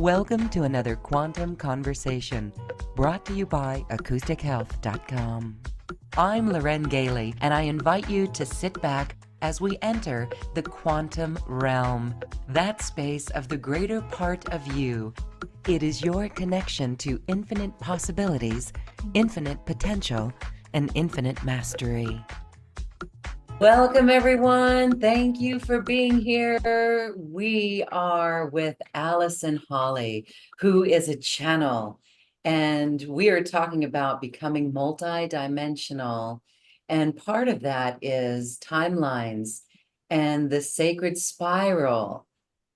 Welcome to another Quantum Conversation, brought to you by AcousticHealth.com. I'm Loren Gailey, and I invite you to sit back as we enter the quantum realm, that space of the greater part of you. It is your connection to infinite possibilities, infinite potential, and infinite mastery. Welcome, everyone. Thank you for being here. We are with Allison Holley, who is a channel, and we are talking about becoming multidimensional. And part of that is timelines and the sacred spiral,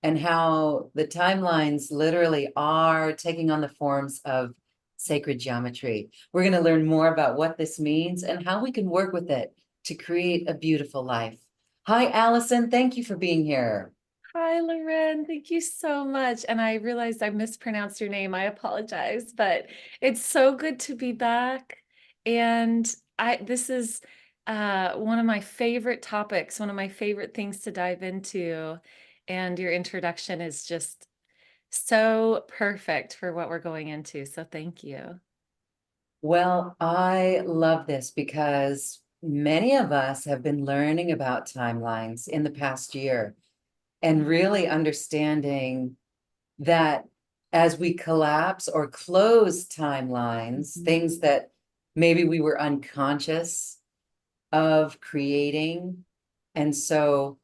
and how the timelines literally are taking on the forms of sacred geometry. We're going to learn more about what this means and how we can work with it to create a beautiful life. Hi, Allison. Thank you for being here. Hi, Loren. Thank you so much. And I realized I mispronounced your name. I apologize, but it's so good to be back. And this is one of my favorite topics, one of my favorite things to dive into. And your introduction is just so perfect for what we're going into. So thank you. Well, I love this because many of us have been learning about timelines in the past year and really understanding that as we collapse or close timelines, things that maybe we were unconscious of creating. And so,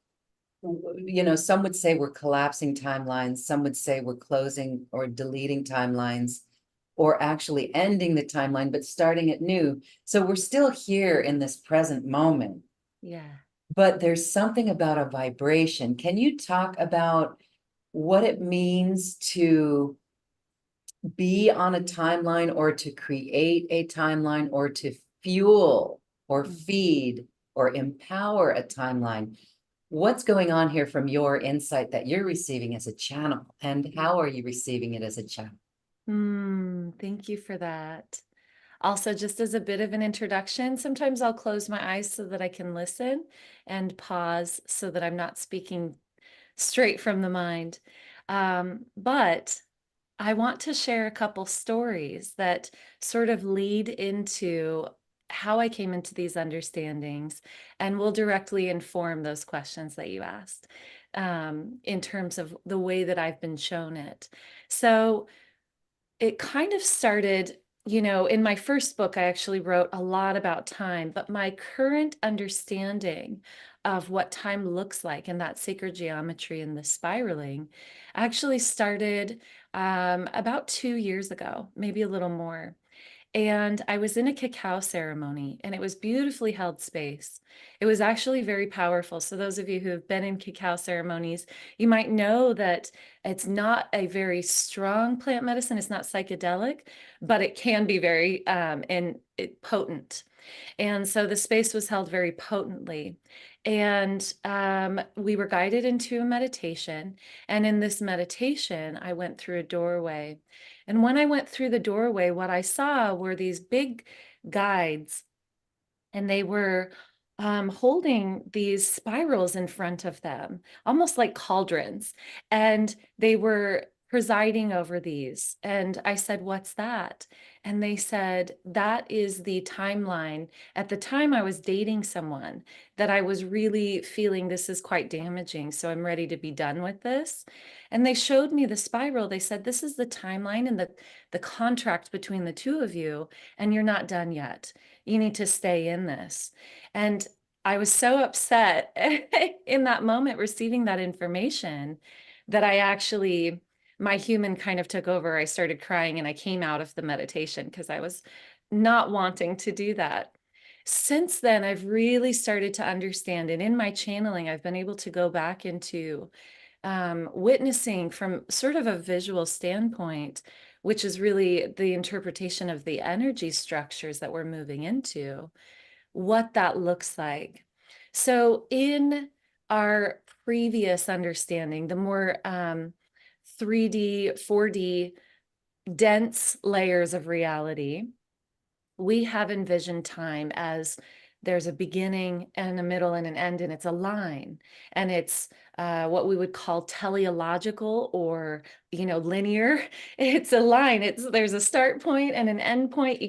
some would say we're collapsing timelines, some would say we're closing or deleting timelines, or actually ending the timeline, but starting it new. So we're still here in this present moment. Yeah. But there's something about a vibration. Can you talk about what it means to be on a timeline, or to create a timeline, or to fuel or feed or empower a timeline? What's going on here from your insight that you're receiving as a channel, and how are you receiving it as a channel? Thank you for that. Also, just as a bit of an introduction, sometimes I'll close my eyes so that I can listen and pause so that I'm not speaking straight from the mind. But I want to share a couple stories that sort of lead into how I came into these understandings and will directly inform those questions that you asked in terms of the way that I've been shown it. So, it kind of started, in my first book, I actually wrote a lot about time, but my current understanding of what time looks like and that sacred geometry and the spiraling actually started about 2 years ago, maybe a little more. And I was in a cacao ceremony, and it was beautifully held space. It was actually very powerful. So those of you who have been in cacao ceremonies, you might know that it's not a very strong plant medicine. It's not psychedelic, but it can be very potent. And so the space was held very potently. And we were guided into a meditation. And in this meditation, I went through a doorway. And when I went through the doorway, what I saw were these big guides, and they were holding these spirals in front of them, almost like cauldrons. And they were presiding over these. And I said, "What's that?" And they said, "That is the timeline." At the time, I was dating someone that I was really feeling this is quite damaging. So I'm ready to be done with this. And they showed me the spiral. They said, "This is the timeline and the contract between the two of you, and you're not done yet. You need to stay in this." And I was so upset in that moment receiving that information that my human kind of took over. I started crying and I came out of the meditation because I was not wanting to do that. Since then, I've really started to understand, and in my channeling, I've been able to go back into witnessing from sort of a visual standpoint, which is really the interpretation of the energy structures that we're moving into, what that looks like. So in our previous understanding, the more 3D, 4D, dense layers of reality, we have envisioned time as there's a beginning and a middle and an end, and it's a line. And it's what we would call teleological or linear. It's a line. There's a start point and an end point.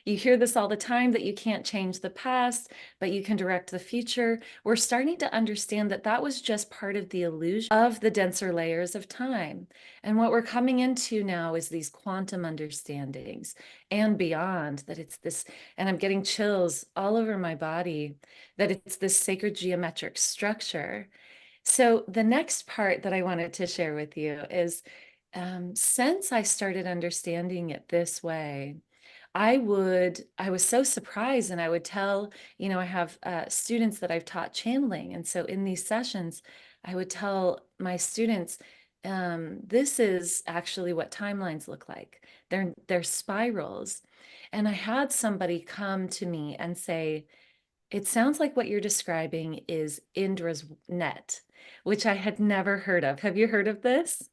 You hear this all the time, that you can't change the past, but you can direct the future. We're starting to understand that that was just part of the illusion of the denser layers of time. And what we're coming into now is these quantum understandings and beyond, that it's this, and I'm getting chills all over my body, that it's this sacred geometric structure. So the next part that I wanted to share with you is, since I started understanding it this way, I was so surprised, and I would tell, I have students that I've taught channeling. And so in these sessions, I would tell my students, this is actually what timelines look like. They're spirals. And I had somebody come to me and say, it sounds like what you're describing is Indra's net, which I had never heard of. Have you heard of this?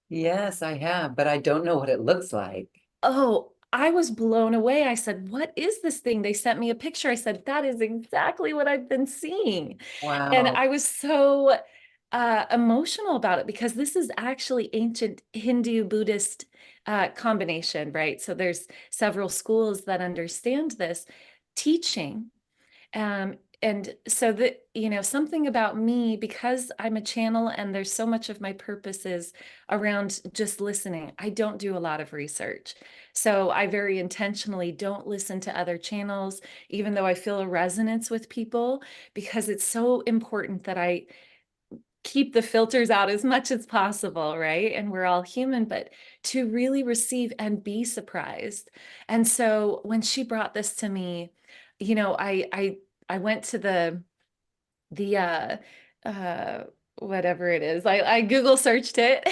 Yes, I have, but I don't know what it looks like. Oh, I was blown away. I said, what is this thing? They sent me a picture. I said, that is exactly what I've been seeing. And Wow. I was so emotional about it, because this is actually ancient Hindu Buddhist combination, right? So there's several schools that understand this teaching. And so that, something about me, because I'm a channel and there's so much of my purpose is around just listening. I don't do a lot of research. So I very intentionally don't listen to other channels, even though I feel a resonance with people, because it's so important that I keep the filters out as much as possible, right? And we're all human, but to really receive and be surprised. And so when she brought this to me, I went to the uh whatever it is. I Google searched it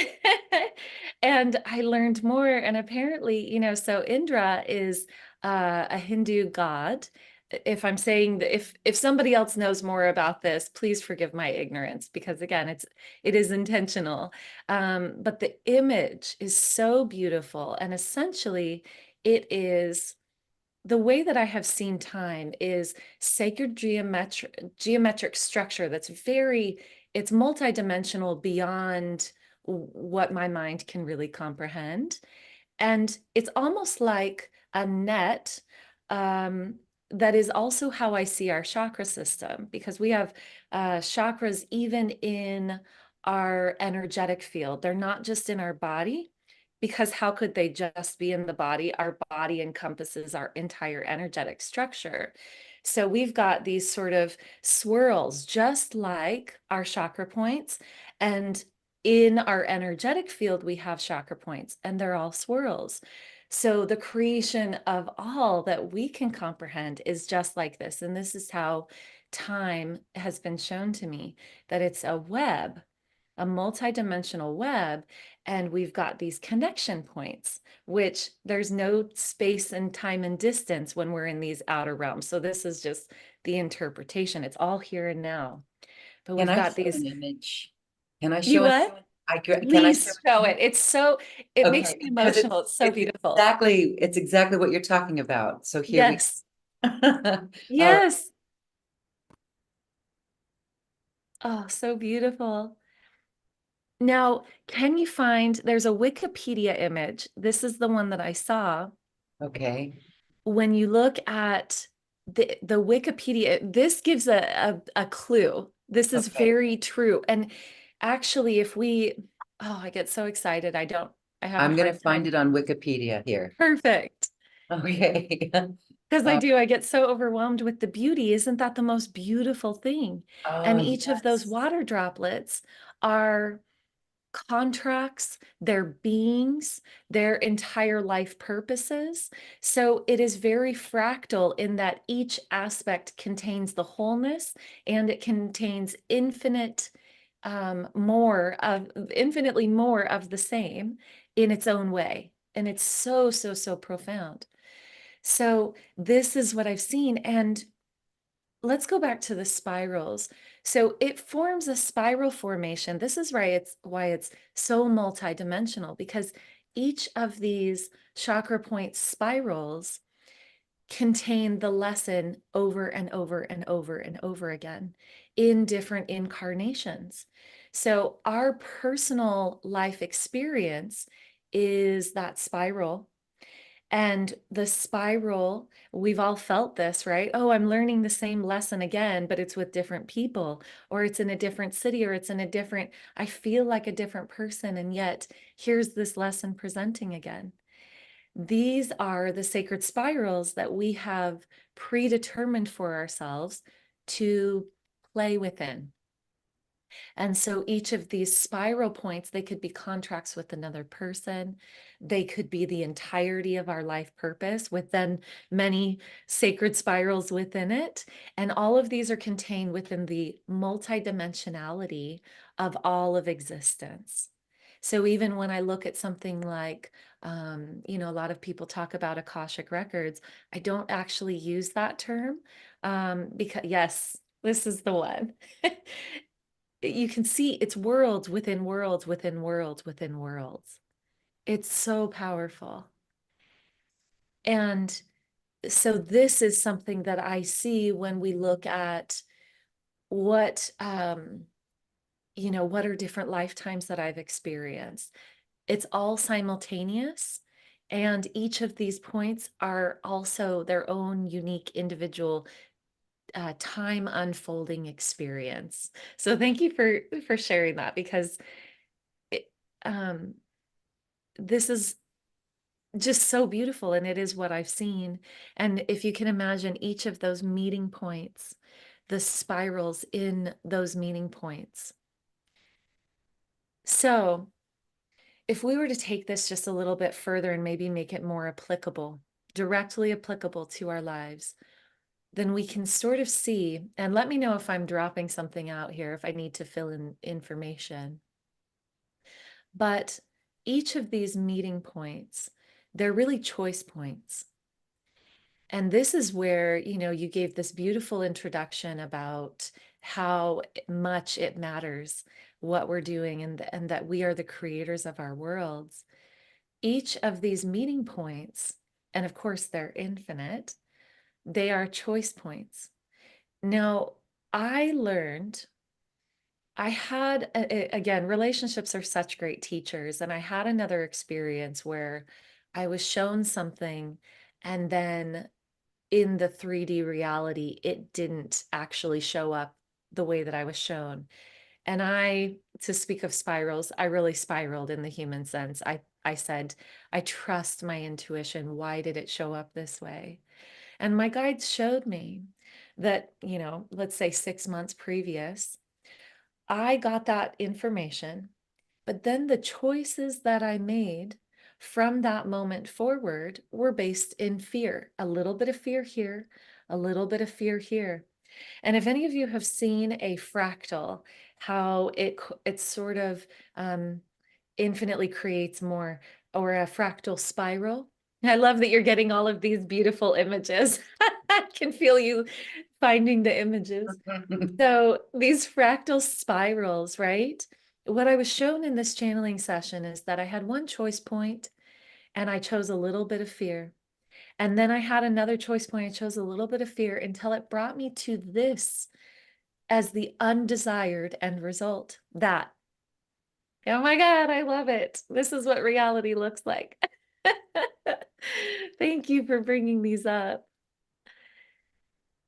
and I learned more. And apparently, so Indra is a Hindu god. If I'm saying that, if somebody else knows more about this, please forgive my ignorance, because again, it is intentional. But the image is so beautiful, and essentially it is, the way that I have seen time is sacred geometric structure that's it's multidimensional beyond what my mind can really comprehend. And it's almost like a net, um, that is also how I see our chakra system, because we have chakras even in our energetic field. They're not just in our body, because how could they just be in the body? Our body encompasses our entire energetic structure. So we've got these sort of swirls, just like our chakra points. And in our energetic field, we have chakra points, and they're all swirls. So the creation of all that we can comprehend is just like this. And this is how time has been shown to me, that it's a web, a multidimensional web, and we've got these connection points, which there's no space and time and distance when we're in these outer realms. So this is just the interpretation. It's all here and now. But Can we've I got show these. an image? Can I You show an what? Can I show Please show an it. image? It makes Okay, me because emotional. It's so beautiful. it's exactly what you're talking about. So here we Yes. all right. Yes. Oh, so beautiful. Now, can you find, there's a Wikipedia image. This is the one that I saw. Okay. When you look at the Wikipedia, this gives a clue. This is Okay. very true. And actually, I get so excited. I have a I'm gonna hard find time. it on Wikipedia here. Perfect. Okay. Because Uh, I get so overwhelmed with the beauty. Isn't that the most beautiful thing? oh And each of those yes. water droplets are contracts, their beings, their entire life purposes. So it is very fractal in that each aspect contains the wholeness, and it contains infinitely more of the same in its own way. And it's so, so, so profound. So this is what I've seen. And let's go back to the spirals. So it forms a spiral formation. This is why it's so multidimensional, because each of these chakra point spirals contain the lesson over and over and over and over again in different incarnations. So our personal life experience is that spiral. And the spiral, we've all felt this, right? Oh, I'm learning the same lesson again, but it's with different people, or it's in a different city, or it's in a different, I feel like a different person. And yet here's this lesson presenting again. These are the sacred spirals that we have predetermined for ourselves to play within. And so each of these spiral points, they could be contracts with another person. They could be the entirety of our life purpose with then many sacred spirals within it. And all of these are contained within the multidimensionality of all of existence. So even when I look at something like, a lot of people talk about Akashic records, I don't actually use that term because, yes, this is the one. You can see it's worlds within worlds within worlds within worlds. It's so powerful. And so this is something that I see when we look at what what are different lifetimes that I've experienced. It's all simultaneous, and each of these points are also their own unique individual time unfolding experience. So thank you for sharing that, because it, this is just so beautiful, and it is what I've seen. And if you can imagine each of those meeting points, the spirals in those meeting points. So if we were to take this just a little bit further and maybe make it more applicable, directly applicable to our lives, then we can sort of see, and let me know if I'm dropping something out here, if I need to fill in information. But each of these meeting points, they're really choice points. And this is where, you gave this beautiful introduction about how much it matters what we're doing, and that we are the creators of our worlds. Each of these meeting points, and of course they're infinite, they are choice points. Now, I learned, again, relationships are such great teachers. And I had another experience where I was shown something, and then in the 3D reality, it didn't actually show up the way that I was shown. And to speak of spirals, I really spiraled in the human sense. I said, I trust my intuition. Why did it show up this way? And my guides showed me that, let's say 6 months previous, I got that information, but then the choices that I made from that moment forward were based in fear, a little bit of fear here, a little bit of fear here. And if any of you have seen a fractal, how it sort of infinitely creates more, or a fractal spiral. I love that you're getting all of these beautiful images. I can feel you finding the images. So these fractal spirals, right? What I was shown in this channeling session is that I had one choice point and I chose a little bit of fear. And then I had another choice point. I chose a little bit of fear until it brought me to this as the undesired end result. That, oh my God, I love it. This is what reality looks like. Thank you for bringing these up.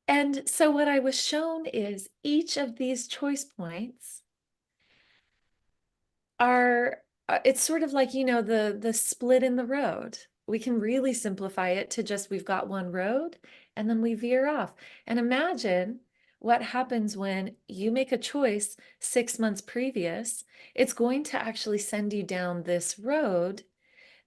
And so what I was shown is each of these choice points are, it's sort of like, the split in the road. We can really simplify it to just, we've got one road and then we veer off. And imagine what happens when you make a choice 6 months previous. It's going to actually send you down this road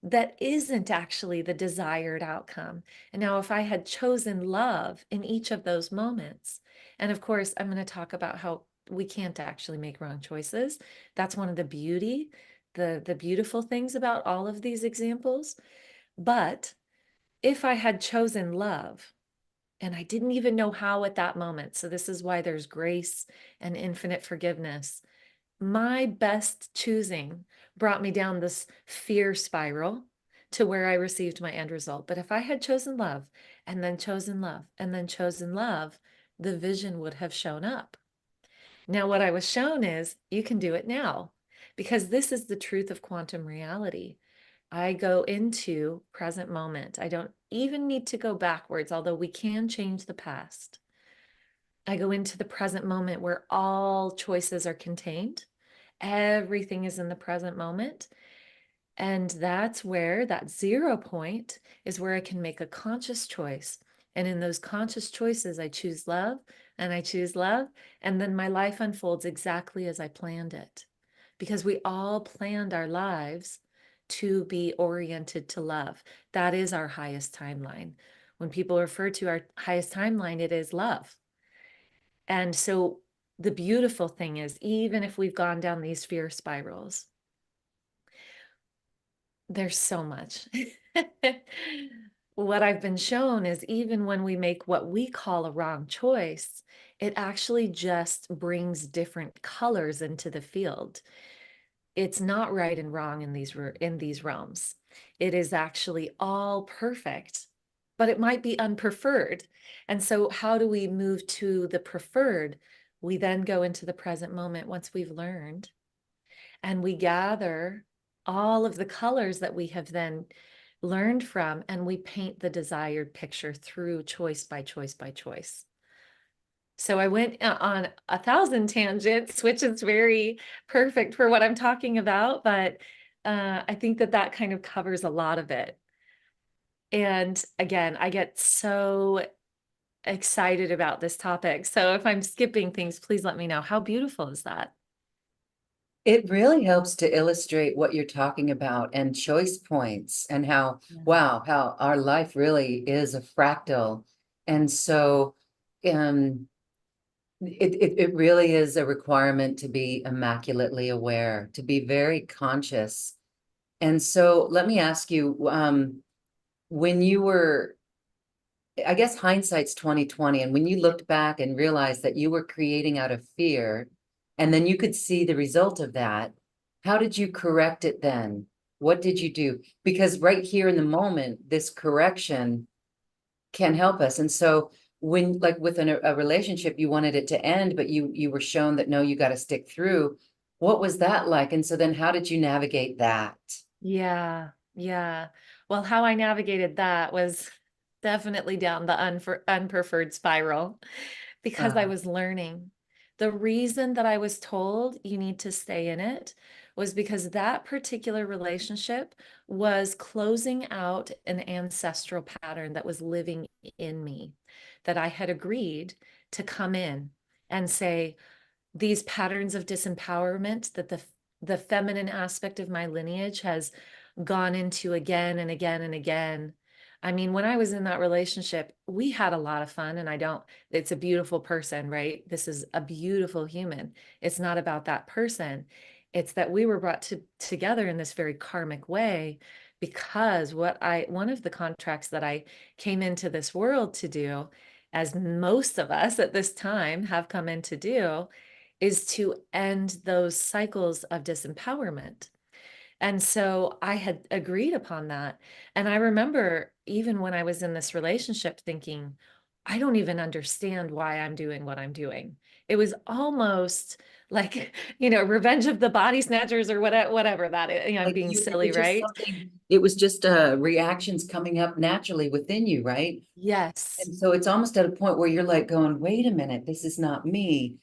that isn't actually the desired outcome. And now, if I had chosen love in each of those moments, and of course, I'm going to talk about how we can't actually make wrong choices. That's one of the the beautiful things about all of these examples. But if I had chosen love, and I didn't even know how at that moment, so this is why there's grace and infinite forgiveness. My best choosing brought me down this fear spiral to where I received my end result. But if I had chosen love and then chosen love and then chosen love, the vision would have shown up. Now, what I was shown is you can do it now because this is the truth of quantum reality. I go into present moment. I don't even need to go backwards, although we can change the past. I go into the present moment where all choices are contained. Everything is in the present moment. And that's where that 0 point is where I can make a conscious choice. And in those conscious choices, I choose love and I choose love. And then my life unfolds exactly as I planned it. Because we all planned our lives to be oriented to love. That is our highest timeline. When people refer to our highest timeline, it is love. And so the beautiful thing is, even if we've gone down these fear spirals, there's so much. What I've been shown is even when we make what we call a wrong choice, it actually just brings different colors into the field. It's not right and wrong in these realms. It is actually all perfect, but it might be unpreferred. And so how do we move to the preferred? We then go into the present moment once we've learned, and we gather all of the colors that we have then learned from, and we paint the desired picture through choice by choice by choice. So I went on 1,000 tangents, which is very perfect for what I'm talking about, but I think that that kind of covers a lot of it. And again, I get so excited about this topic. So if I'm skipping things, please let me know. How beautiful is that? It really helps to illustrate what you're talking about and choice points and how, Yeah. wow, how our life really is a fractal. And so it really is a requirement to be immaculately aware, to be very conscious. And so let me ask you, when you were, I guess hindsight's 2020, and when you looked back and realized that you were creating out of fear, and then you could see the result of that, how did you correct it then? What did you do? Because right here in the moment, this correction can help us. And so when, like within a relationship, you wanted it to end, but you were shown that no, you got to stick through. What was that like? And so then how did you navigate that? Yeah, yeah. Well, how I navigated that was definitely down the unpreferred spiral because I Uh, was learning. The reason that I was told you need to stay in it was because that particular relationship was closing out an ancestral pattern that was living in me, that I had agreed to come in and say, these patterns of disempowerment that the feminine aspect of my lineage has gone into again and again and again. I mean, when I was in that relationship, we had a lot of fun, and it's a beautiful person, right? This is a beautiful human. It's not about that person. It's that we were brought together in this very karmic way because one of the contracts that I came into this world to do, as most of us at this time have come in to do, is to end those cycles of disempowerment. And so I had agreed upon that. And I remember even when I was in this relationship thinking, I don't even understand why I'm doing what I'm doing. It was almost like, Revenge of the Body Snatchers or whatever that is. I'm like being you, it silly, was just right? something, it was just reactions coming up naturally within you, right? Yes. And so it's almost at a point where you're like going, wait a minute, this is not me.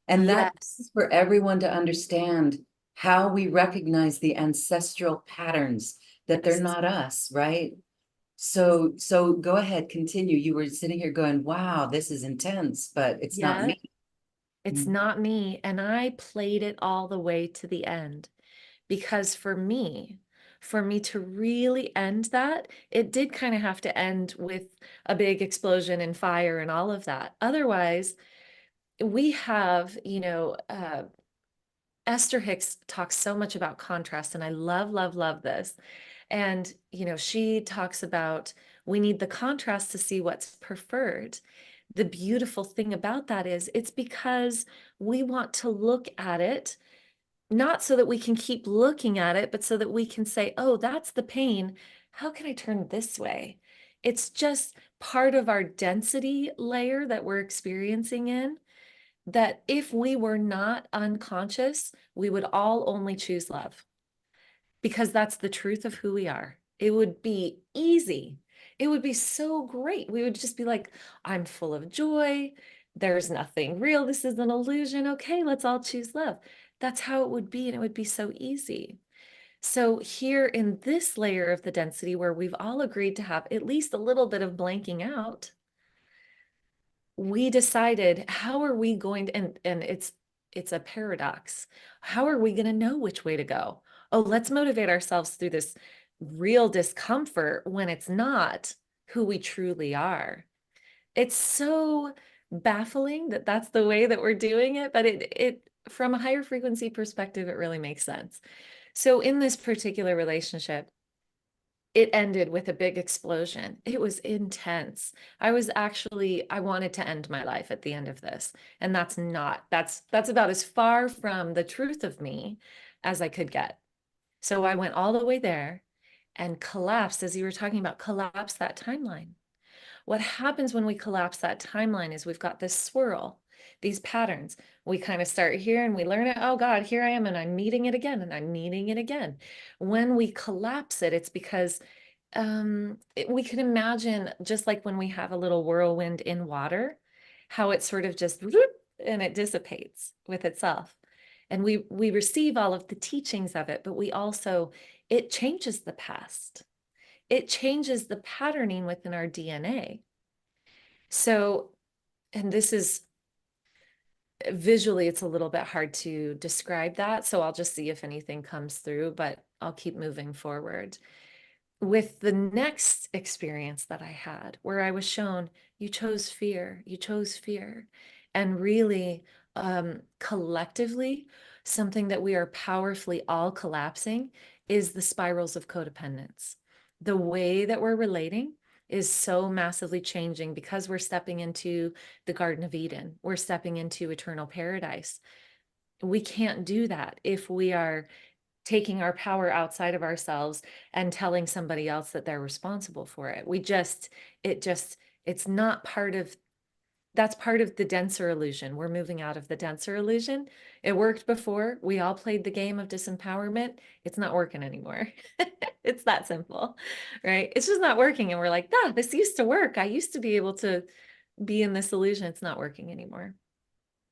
And that Yes. is for everyone to understand how we recognize the ancestral patterns, that they're Yes. not us, right? So go ahead, continue. You were sitting here going, wow, this is intense, but it's not Yeah. me. It's Mm. not me. And I played it all the way to the end. Because for me to really end that, it did kind of have to end with a big explosion and fire and all of that. Otherwise, we have, Esther Hicks talks so much about contrast, and I love, love, love this. And, she talks about we need the contrast to see what's preferred. The beautiful thing about that is it's because we want to look at it not so that we can keep looking at it, but so that we can say, oh, that's the pain. How can I turn this way? It's just part of our density layer that we're experiencing in. that if we were not unconscious, we would all only choose love, because that's the truth of who we are. It would be easy. It would be so great. We would just be like, I'm full of joy. There's nothing real. This is an illusion. Okay, let's all choose love. That's how it would be. And it would be so easy. So here in this layer of the density where we've all agreed to have at least a little bit of blanking out, we decided, how are we going to, and it's a paradox. How are we going to know which way to go? Oh, let's motivate ourselves through this real discomfort when it's not who we truly are. It's so baffling that that's the way that we're doing it, but it from a higher frequency perspective, it really makes sense. So in this particular relationship, it ended with a big explosion. It was intense. I wanted to end my life at the end of this. And that's about as far from the truth of me as I could get. So I went all the way there and collapsed, as you were talking about, collapse that timeline. What happens when we collapse that timeline is we've got this swirl, these patterns. We kind of start here and we learn it. Oh God, here I am, and I'm meeting it again, and I'm meeting it again. When we collapse it, it's because we can imagine, just like when we have a little whirlwind in water, how it sort of just whoop, and it dissipates with itself. And we receive all of the teachings of it, but it changes the past. It changes the patterning within our DNA. So, and this is visually, it's a little bit hard to describe that. So I'll just see if anything comes through, but I'll keep moving forward. With the next experience that I had, where I was shown, you chose fear, and really, collectively, something that we are powerfully all collapsing is the spirals of codependence. The way that we're relating is so massively changing because we're stepping into the Garden of Eden. We're stepping into eternal paradise. We can't do that if we are taking our power outside of ourselves and telling somebody else that they're responsible for it. It's not part of, that's part of the denser illusion. We're moving out of the denser illusion. It worked before. We all played the game of disempowerment. It's not working anymore. It's that simple, right? It's just not working. And we're like, this used to work. I used to be able to be in this illusion. It's not working anymore.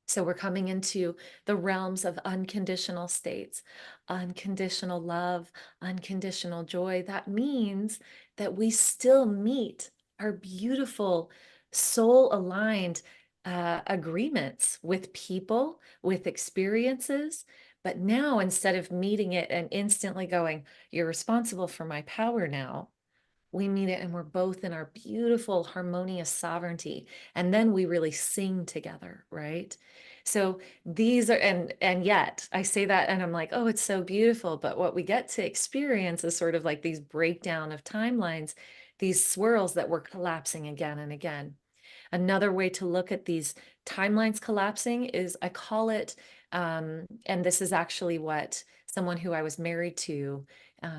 So we're coming into the realms of unconditional states, unconditional love, unconditional joy. That means that we still meet our beautiful soul aligned agreements with people, with experiences. But now, instead of meeting it and instantly going, you're responsible for my power now, we meet it and we're both in our beautiful harmonious sovereignty, and then we really sing together, right? So these are, and yet I say that and I'm like, oh, it's so beautiful, but what we get to experience is sort of like these breakdown of timelines, these swirls that we're collapsing again and again. Another way to look at these timelines collapsing is, I call it, and this is actually what someone who I was married to,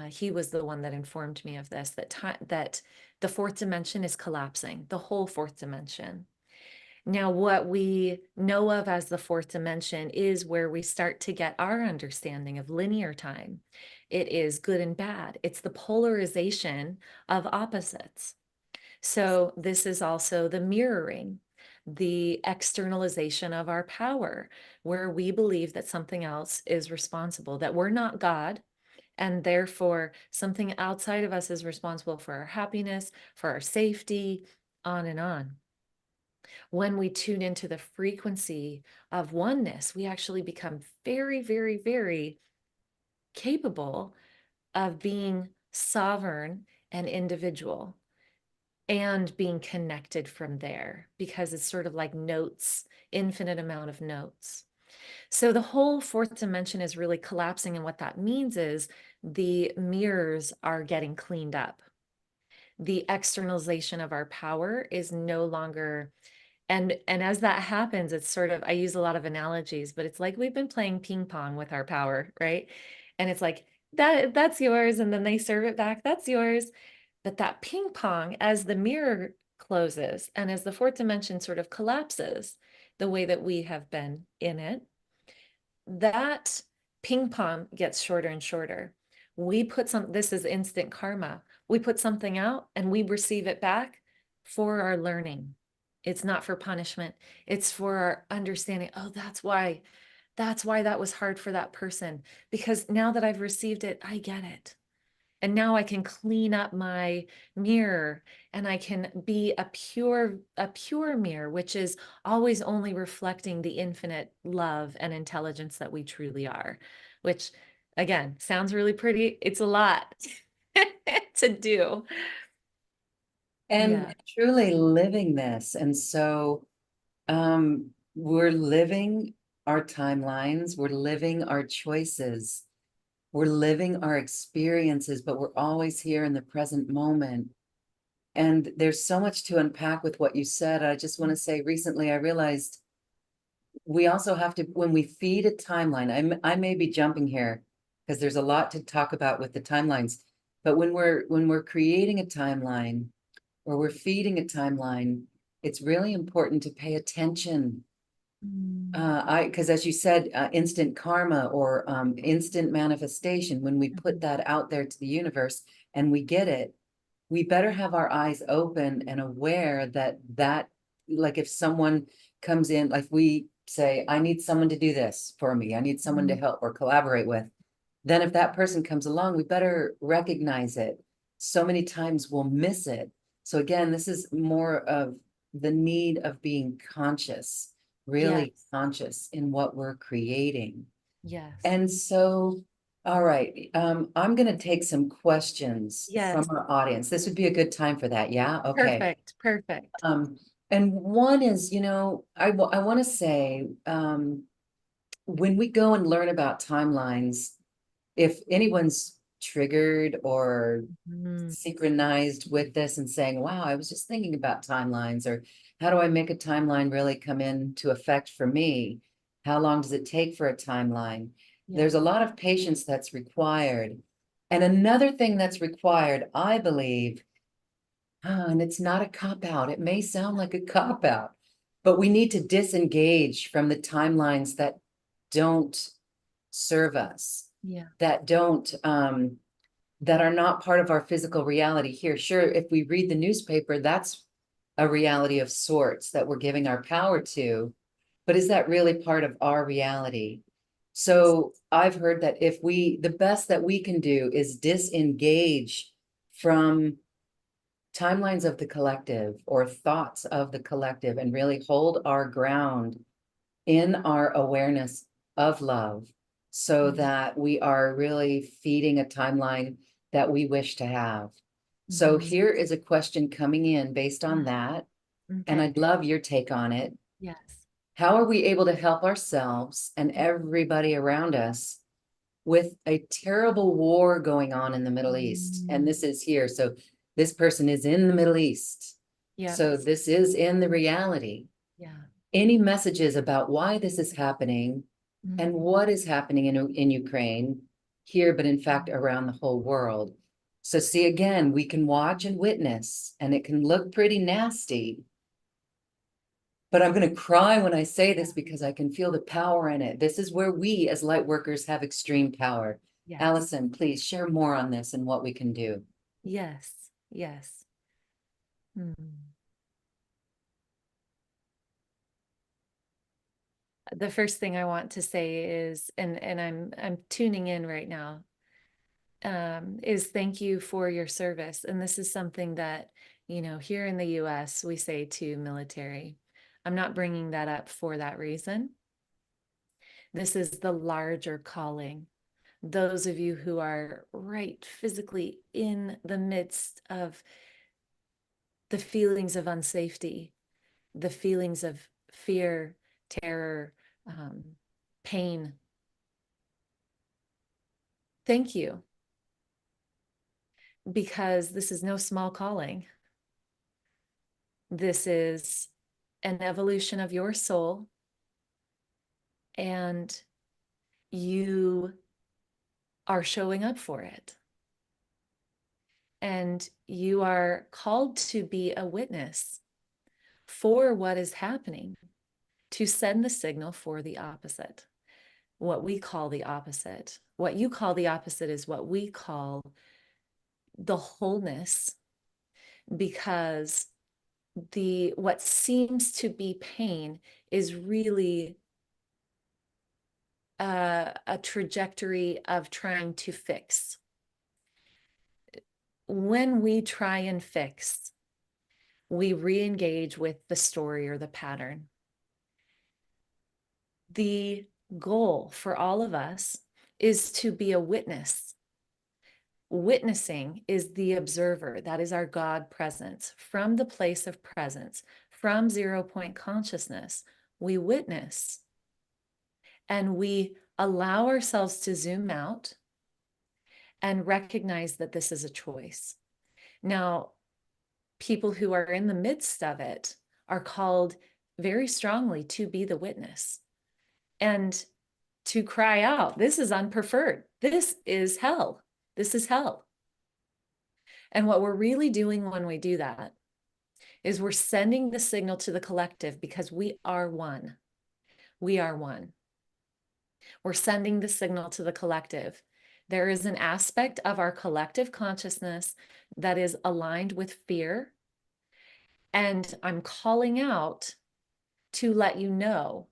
he was the one that informed me of this, that the fourth dimension is collapsing, the whole fourth dimension. Now, what we know of as the fourth dimension is where we start to get our understanding of linear time. It is good and bad. It's the polarization of opposites. So this is also the mirroring, the externalization of our power, where we believe that something else is responsible, that we're not God, and therefore something outside of us is responsible for our happiness, for our safety, on and on. When we tune into the frequency of oneness, we actually become very, very, very capable of being sovereign and individual, and being connected from there, because it's sort of like notes, infinite amount of notes. So the whole fourth dimension is really collapsing. And what that means is the mirrors are getting cleaned up. The externalization of our power is no longer, and as that happens, it's sort of, I use a lot of analogies, but it's like we've been playing ping pong with our power, right? And it's like, that's yours. And then they serve it back, that's yours. But that ping pong, as the mirror closes and as the fourth dimension sort of collapses, the way that we have been in it, that ping pong gets shorter and shorter. We put this is instant karma. We put something out and we receive it back for our learning. It's not for punishment. It's for our understanding. Oh, that's why that was hard for that person. Because now that I've received it, I get it. And now I can clean up my mirror and I can be a pure mirror, which is always only reflecting the infinite love and intelligence that we truly are, which again, sounds really pretty. It's a lot to do. And Yeah. truly living this. And so we're living our timelines, we're living our choices, we're living our experiences, but we're always here in the present moment. And there's so much to unpack with what you said. I just want to say recently I realized we also have to, when we feed a timeline, I may be jumping here because there's a lot to talk about with the timelines, but when we're creating a timeline or we're feeding a timeline, it's really important to pay attention. Because as you said, instant karma or instant manifestation, when we put that out there to the universe and we get it, we better have our eyes open and aware that, like if someone comes in, like we say, I need someone to do this for me, I need someone to help or collaborate with, then if that person comes along, we better recognize it. So many times we'll miss it. So again, this is more of the need of being conscious, really Yes. conscious in what we're creating. Yes. And so, all right, I'm going to take some questions from Yes. our audience. This would be a good time for that. Yeah. Okay. Perfect. Perfect. And one is, I want to say, when we go and learn about timelines, if anyone's triggered or Mm. synchronized with this and saying, wow, I was just thinking about timelines, or how do I make a timeline really come into effect for me? How long does it take for a timeline? Yeah. There's a lot of patience that's required. And another thing that's required, I believe, and it's not a cop out, it may sound like a cop out, but we need to disengage from the timelines that don't serve us, Yeah. that don't, that are not part of our physical reality here. Sure, if we read the newspaper, that's a reality of sorts that we're giving our power to, but is that really part of our reality? So I've heard that the best that we can do is disengage from timelines of the collective or thoughts of the collective and really hold our ground in our awareness of love so that we are really feeding a timeline that we wish to have. So here is a question coming in based on that, and Okay. I'd love your take on it. Yes. How are we able to help ourselves and everybody around us with a terrible war going on in the Middle East? And this is here. So this person is in the Middle East. Yeah. So this is in the reality. Yeah. Any messages about why this is happening and what is happening in Ukraine here, but in fact around the whole world. So see, again, we can watch and witness, and it can look pretty nasty. But I'm going to cry when I say this because I can feel the power in it. This is where we as light workers have extreme power. Yes. Allison, please share more on this and what we can do. Yes. Yes. The first thing I want to say is, and I'm tuning in right now, is thank you for your service. And this is something that, here in the US, we say to military. I'm not bringing that up for that reason. This is the larger calling. Those of you who are right physically in the midst of the feelings of unsafety, the feelings of fear, terror, pain. Thank you. Because this is no small calling. This is an evolution of your soul, and you are showing up for it. And you are called to be a witness for what is happening, to send the signal for the opposite, what we call the opposite. What you call the opposite is what we call the wholeness, because what seems to be pain is really a trajectory of trying to fix. When we try and fix, we re-engage with the story or the pattern. The goal for all of us is to be a witness. Witnessing is the observer. That is our God presence. From the place of presence, from 0 point consciousness, we witness and we allow ourselves to zoom out and recognize that this is a choice. Now, people who are in the midst of it are called very strongly to be the witness and to cry out, this is unpreferred. This is hell. This is hell. And what we're really doing when we do that is we're sending the signal to the collective, because we are one. We are one. We're sending the signal to the collective. There is an aspect of our collective consciousness that is aligned with fear. And I'm calling out to let you know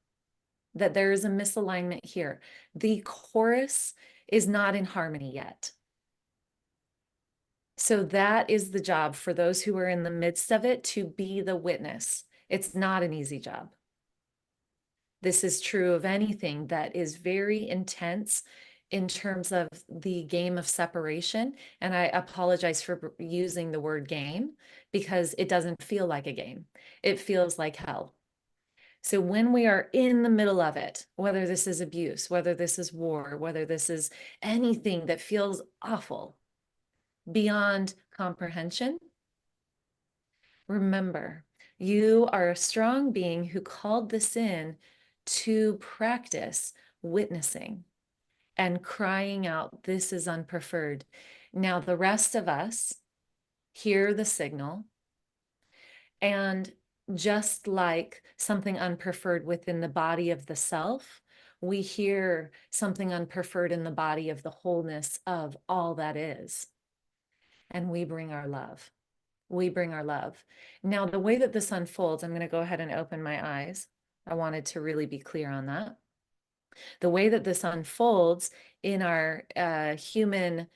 that there is a misalignment here. The chorus is not in harmony yet. So that is the job for those who are in the midst of it, to be the witness. It's not an easy job. This is true of anything that is very intense in terms of the game of separation. And I apologize for using the word game, because it doesn't feel like a game. It feels like hell. So when we are in the middle of it, whether this is abuse, whether this is war, whether this is anything that feels awful, beyond comprehension, remember, you are a strong being who called this in to practice witnessing and crying out, this is unpreferred. Now, the rest of us hear the signal, and just like something unpreferred within the body of the self, we hear something unpreferred in the body of the wholeness of all that is. And we bring our love. We bring our love. Now, the way that this unfolds, I'm going to go ahead and open my eyes. I wanted to really be clear on that. The way that this unfolds in our human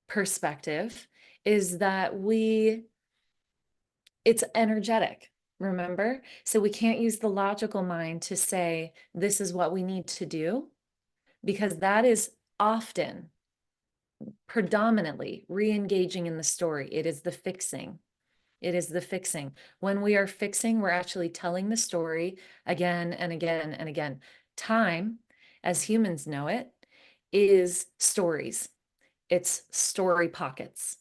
perspective is that it's energetic, remember? So we can't use the logical mind to say, this is what we need to do, because that is often, predominantly, re-engaging in the story. It is the fixing. It is the fixing. When we are fixing, we're actually telling the story again and again and again. Time, as humans know it, is stories. It's story pockets.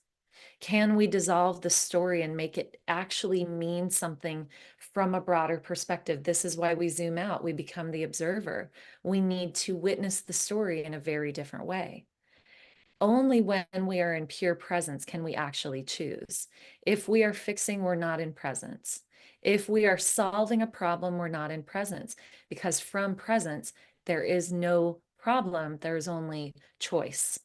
Can we dissolve the story and make it actually mean something from a broader perspective? This is why we zoom out. We become the observer. We need to witness the story in a very different way. Only when we are in pure presence can we actually choose. If we are fixing, we're not in presence. If we are solving a problem, we're not in presence, because from presence, there is no problem. There's only choice.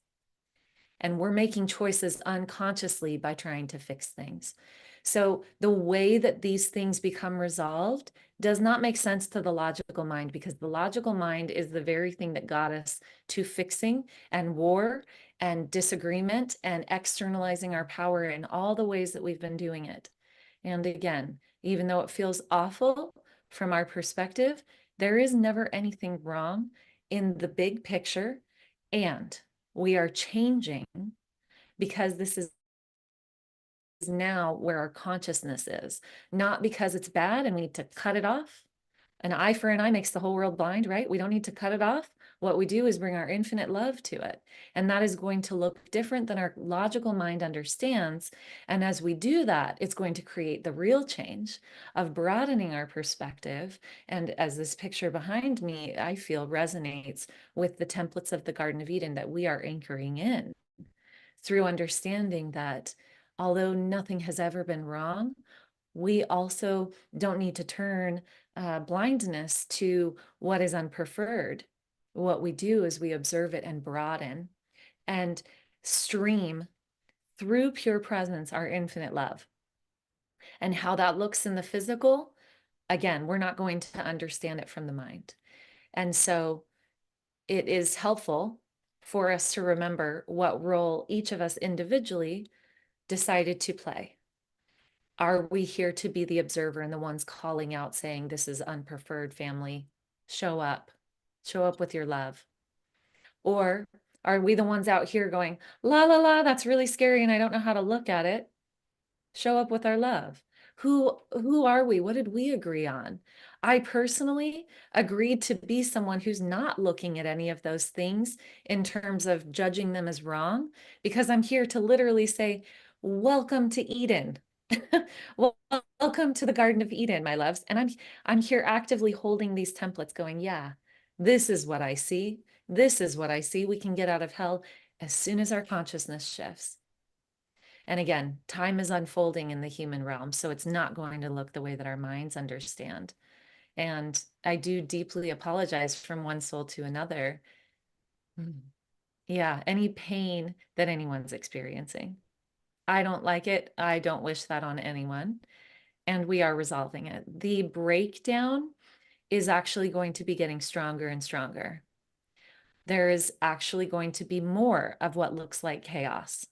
And we're making choices unconsciously by trying to fix things. So the way that these things become resolved does not make sense to the logical mind, because the logical mind is the very thing that got us to fixing and war and disagreement and externalizing our power in all the ways that we've been doing it. And again, even though it feels awful from our perspective, there is never anything wrong in the big picture. And we are changing, because this is now where our consciousness is, not because it's bad and we need to cut it off. An eye for an eye makes the whole world blind, right? We don't need to cut it off. What we do is bring our infinite love to it. And that is going to look different than our logical mind understands. And as we do that, it's going to create the real change of broadening our perspective. And as this picture behind me, I feel resonates with the templates of the Garden of Eden that we are anchoring in, through understanding that although nothing has ever been wrong, we also don't need to turn blindness to what is unpreferred. What we do is we observe it and broaden and stream through pure presence our infinite love. And how that looks in the physical, again, we're not going to understand it from the mind. And so it is helpful for us to remember what role each of us individually decided to play. Are we here to be the observer and the ones calling out saying, this is unpreferred family, show up with your love? Or are we the ones out here going, la, la, la, that's really scary and I don't know how to look at it? Show up with our love. Who are we? What did we agree on? I personally agreed to be someone who's not looking at any of those things in terms of judging them as wrong, because I'm here to literally say, welcome to Eden. Well, welcome to the Garden of Eden, my loves. And I'm here actively holding these templates going, yeah, this is what I see. This is what I see. We can get out of hell as soon as our consciousness shifts. And again, time is unfolding in the human realm, so it's not going to look the way that our minds understand. And I do deeply apologize from one soul to another. Yeah, any pain that anyone's experiencing. I don't like it. I don't wish that on anyone. And we are resolving it. The breakdown is actually going to be getting stronger and stronger. There is actually going to be more of what looks like chaos,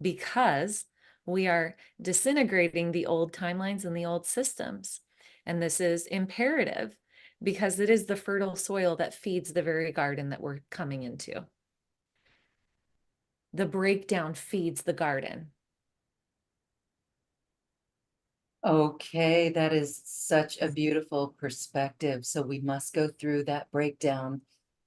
because we are disintegrating the old timelines and the old systems. And this is imperative because it is the fertile soil that feeds the very garden that we're coming into. The breakdown feeds the garden. Okay, that is such a beautiful perspective. So we must go through that breakdown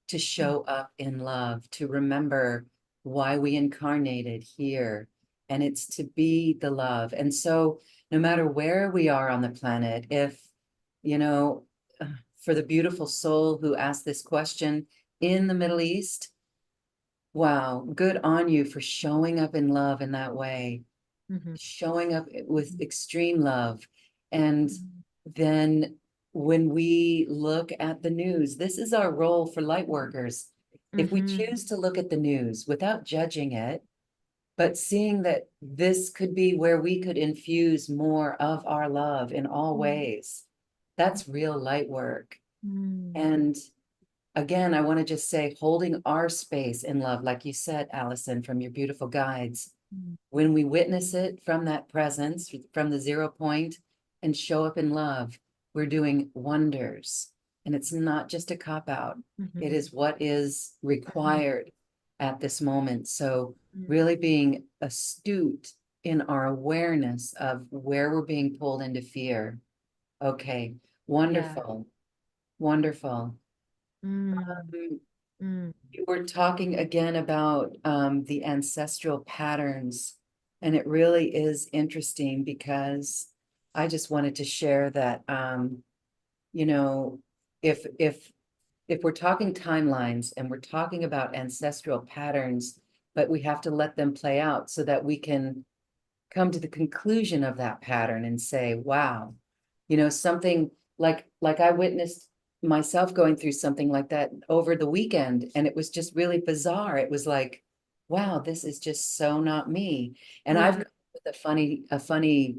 to show up in love, to remember why we incarnated here. And it's to be the love. And so no matter where we are on the planet, if, you know, for the beautiful soul who asked this question in the Middle East, wow, good on you for showing up in love in that way, showing up with extreme love. And then when we look at the news, this is our role for light workers. If we choose to look at the news without judging it, but seeing that this could be where we could infuse more of our love in all ways, that's real light work. And again, I want to just say, holding our space in love, like you said, Allison, from your beautiful guides, when we witness it from that presence, from the 0 point, and show up in love, we're doing wonders. And it's not just a cop-out. It is what is required at this moment. So really being astute in our awareness of where we're being pulled into fear. Okay, wonderful, wonderful. We're talking again about the ancestral patterns, and it really is interesting because I just wanted to share that you know, if we're talking timelines and we're talking about ancestral patterns, but we have to let them play out so that we can come to the conclusion of that pattern and say, wow, something like I witnessed myself going through something like that over the weekend, and it was just really bizarre. It was like, wow, this is just so not me. And I've got a funny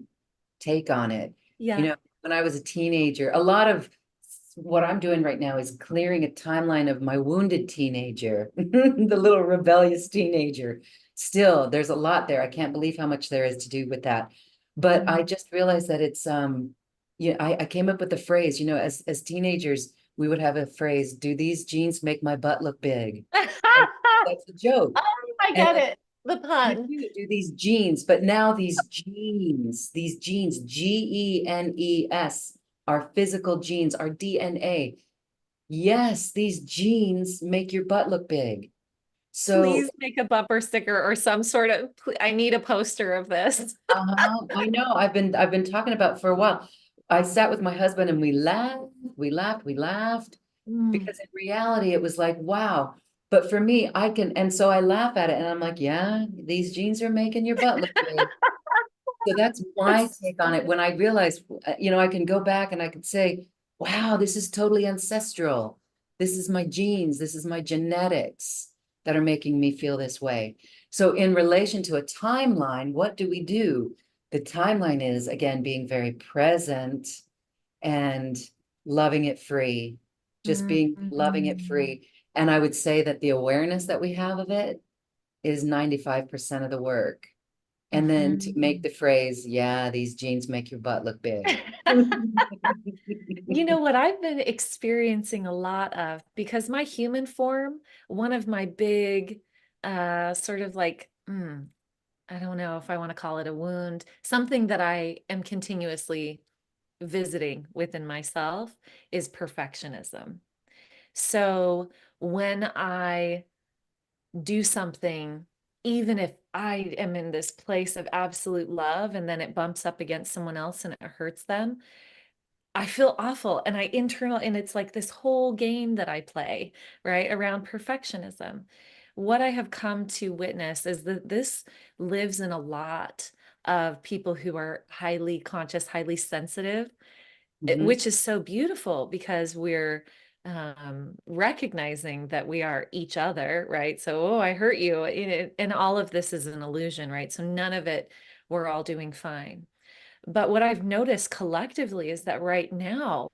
take on it. When I was a teenager, a lot of what I'm doing right now is clearing a timeline of my wounded teenager, the little rebellious teenager. Still, there's a lot there. I can't believe how much there is to do with that. But I just realized that it's I came up with the phrase, as teenagers, we would have a phrase, do these jeans make my butt look big? That's a joke. I get it. The pun. Do these jeans, but now these genes, Genes, our physical genes, our DNA. Yes, these genes make your butt look big. So please make a bumper sticker or some sort of, I need a poster of this. I know I've been talking about for a while. I sat with my husband and we laughed, because in reality it was like, wow. But for me, and so I laugh at it and I'm like, yeah, these jeans are making your butt look big. So that's my take on it. When I realized, I can go back and I could say, wow, this is totally ancestral. This is my genes. This is my genetics that are making me feel this way. So in relation to a timeline, what do we do? The timeline is, again, being very present and loving it free, just being loving it free. And I would say that the awareness that we have of it is 95% of the work. And then to make the phrase, yeah, these jeans make your butt look big. You know what I've been experiencing a lot of, because my human form, one of my big sort of like, I don't know if I want to call it a wound, something that I am continuously visiting within myself is perfectionism. So when I do something, even if I am in this place of absolute love and then it bumps up against someone else and it hurts them, I feel awful. And and it's like this whole game that I play, right, around perfectionism. What I have come to witness is that this lives in a lot of people who are highly conscious, highly sensitive, Mhm. which is so beautiful because we're recognizing that we are each other, right? So, oh, I hurt you. And all of this is an illusion, right? So none of it, we're all doing fine. But what I've noticed collectively is that right now,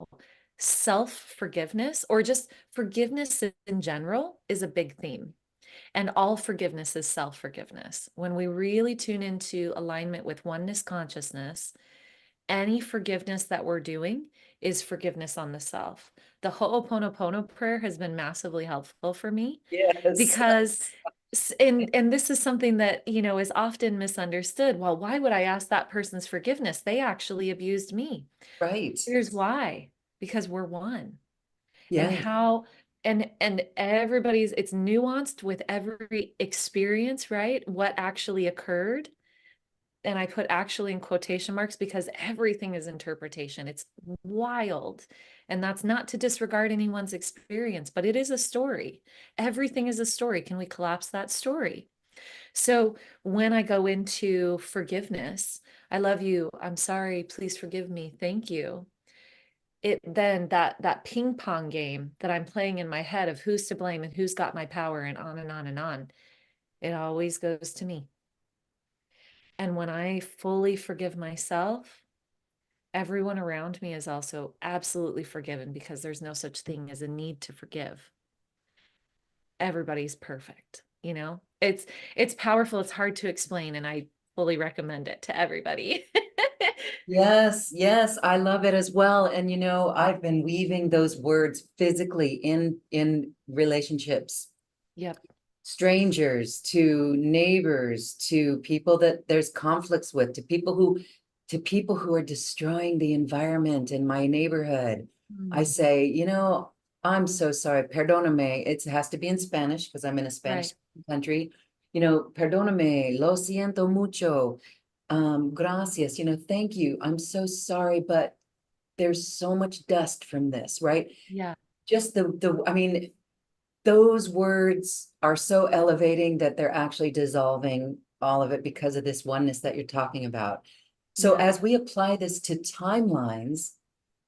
self-forgiveness or just forgiveness in general is a big theme. And all forgiveness is self-forgiveness. When we really tune into alignment with oneness consciousness, any forgiveness that we're doing is forgiveness on the self. The Ho'oponopono prayer has been massively helpful for me Yes. because and this is something that, is often misunderstood. Well, why would I ask that person's forgiveness? They actually abused me. Right. Here's why. Because we're one. And Yes. how and it's nuanced with every experience, right? What actually occurred, and I put actually in quotation marks because everything is interpretation. It's wild. And that's not to disregard anyone's experience, but it is a story. Everything is a story. Can we collapse that story? So when I go into forgiveness, I love you. I'm sorry. Please forgive me. Thank you. It then that ping pong game that I'm playing in my head of who's to blame and who's got my power and on and on and on. It always goes to me. And when I fully forgive myself, everyone around me is also absolutely forgiven because there's no such thing as a need to forgive. Everybody's perfect. It's powerful, it's hard to explain, and I fully recommend it to everybody. Yes, yes, I love it as well. And I've been weaving those words physically in relationships, Yep. strangers to neighbors to people that there's conflicts with, to people who are destroying the environment in my neighborhood. I say, I'm so sorry, perdóname. It has to be in Spanish because I'm in a Spanish Right. country. Perdóname, lo siento mucho. Gracias, thank you. I'm so sorry, but there's so much dust from this, right? Yeah. Just I mean, those words are so elevating that they're actually dissolving all of it because of this oneness that you're talking about. So Yeah. as we apply this to timelines,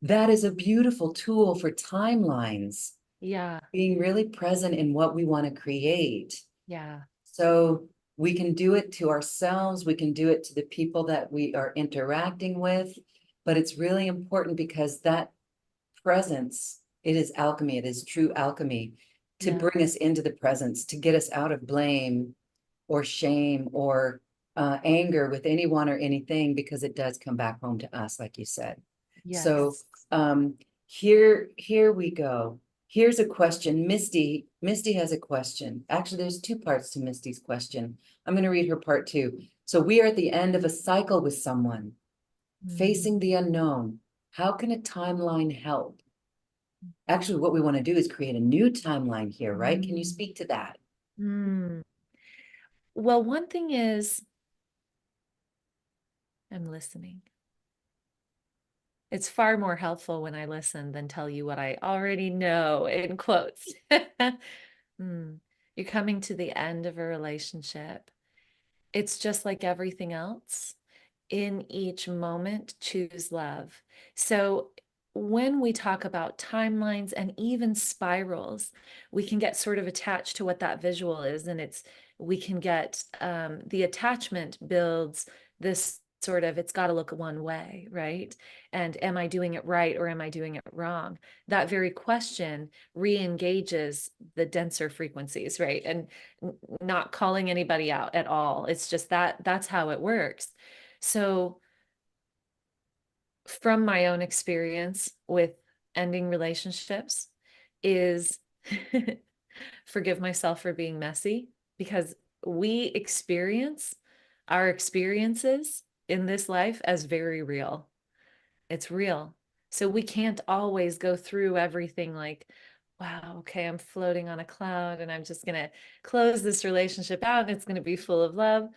that is a beautiful tool for timelines, Yeah. being really present in what we want to create. Yeah. So we can do it to ourselves, we can do it to the people that we are interacting with, but it's really important because that presence, it is alchemy, it is true alchemy to Yeah. bring us into the presence, to get us out of blame or shame or anger with anyone or anything, because it does come back home to us, like you said. So Yes. here we go. Here's a question. Misty has a question. Actually, there's two parts to Misty's question. I'm going to read her part two. So we are at the end of a cycle with someone, facing the unknown. How can a timeline help? Actually, what we want to do is create a new timeline here, right? Can you speak to that? Mm. Well, one thing is, I'm listening. It's far more helpful when I listen than tell you what I already know in quotes. You're coming to the end of a relationship. It's just like everything else. in each moment, choose love. So when we talk about timelines and even spirals, we can get sort of attached to what that visual is. And we can get the attachment builds this sort of, it's got to look one way, right? And am I doing it right or am I doing it wrong? That very question re-engages the denser frequencies, right? And not calling anybody out at all. It's just that's how it works. So from my own experience with ending relationships is forgive myself for being messy, because we experience our experiences in this life as very real. It's real. So we can't always go through everything like, wow, okay, I'm floating on a cloud and I'm just going to close this relationship out and it's going to be full of love.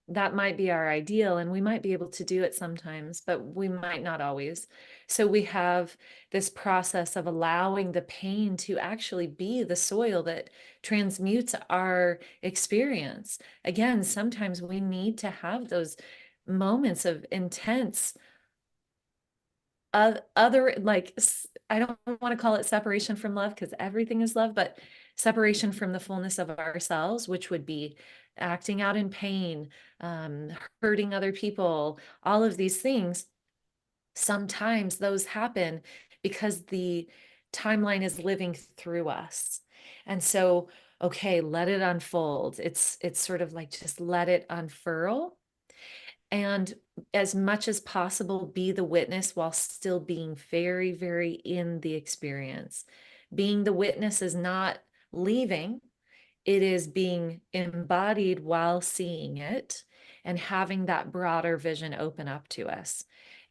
That might be our ideal, and we might be able to do it sometimes, but we might not always. So we have this process of allowing the pain to actually be the soil that transmutes our experience. Again, sometimes we need to have those moments of intense other, like, I don't want to call it separation from love because everything is love, but separation from the fullness of ourselves, which would be acting out in pain, hurting other people, all of these things. Sometimes those happen because the timeline is living through us. And so, okay, let it unfold. It's sort of like just let it unfurl, and as much as possible, be the witness while still being very, very in the experience. Being the witness is not leaving, it is being embodied while seeing it and having that broader vision open up to us.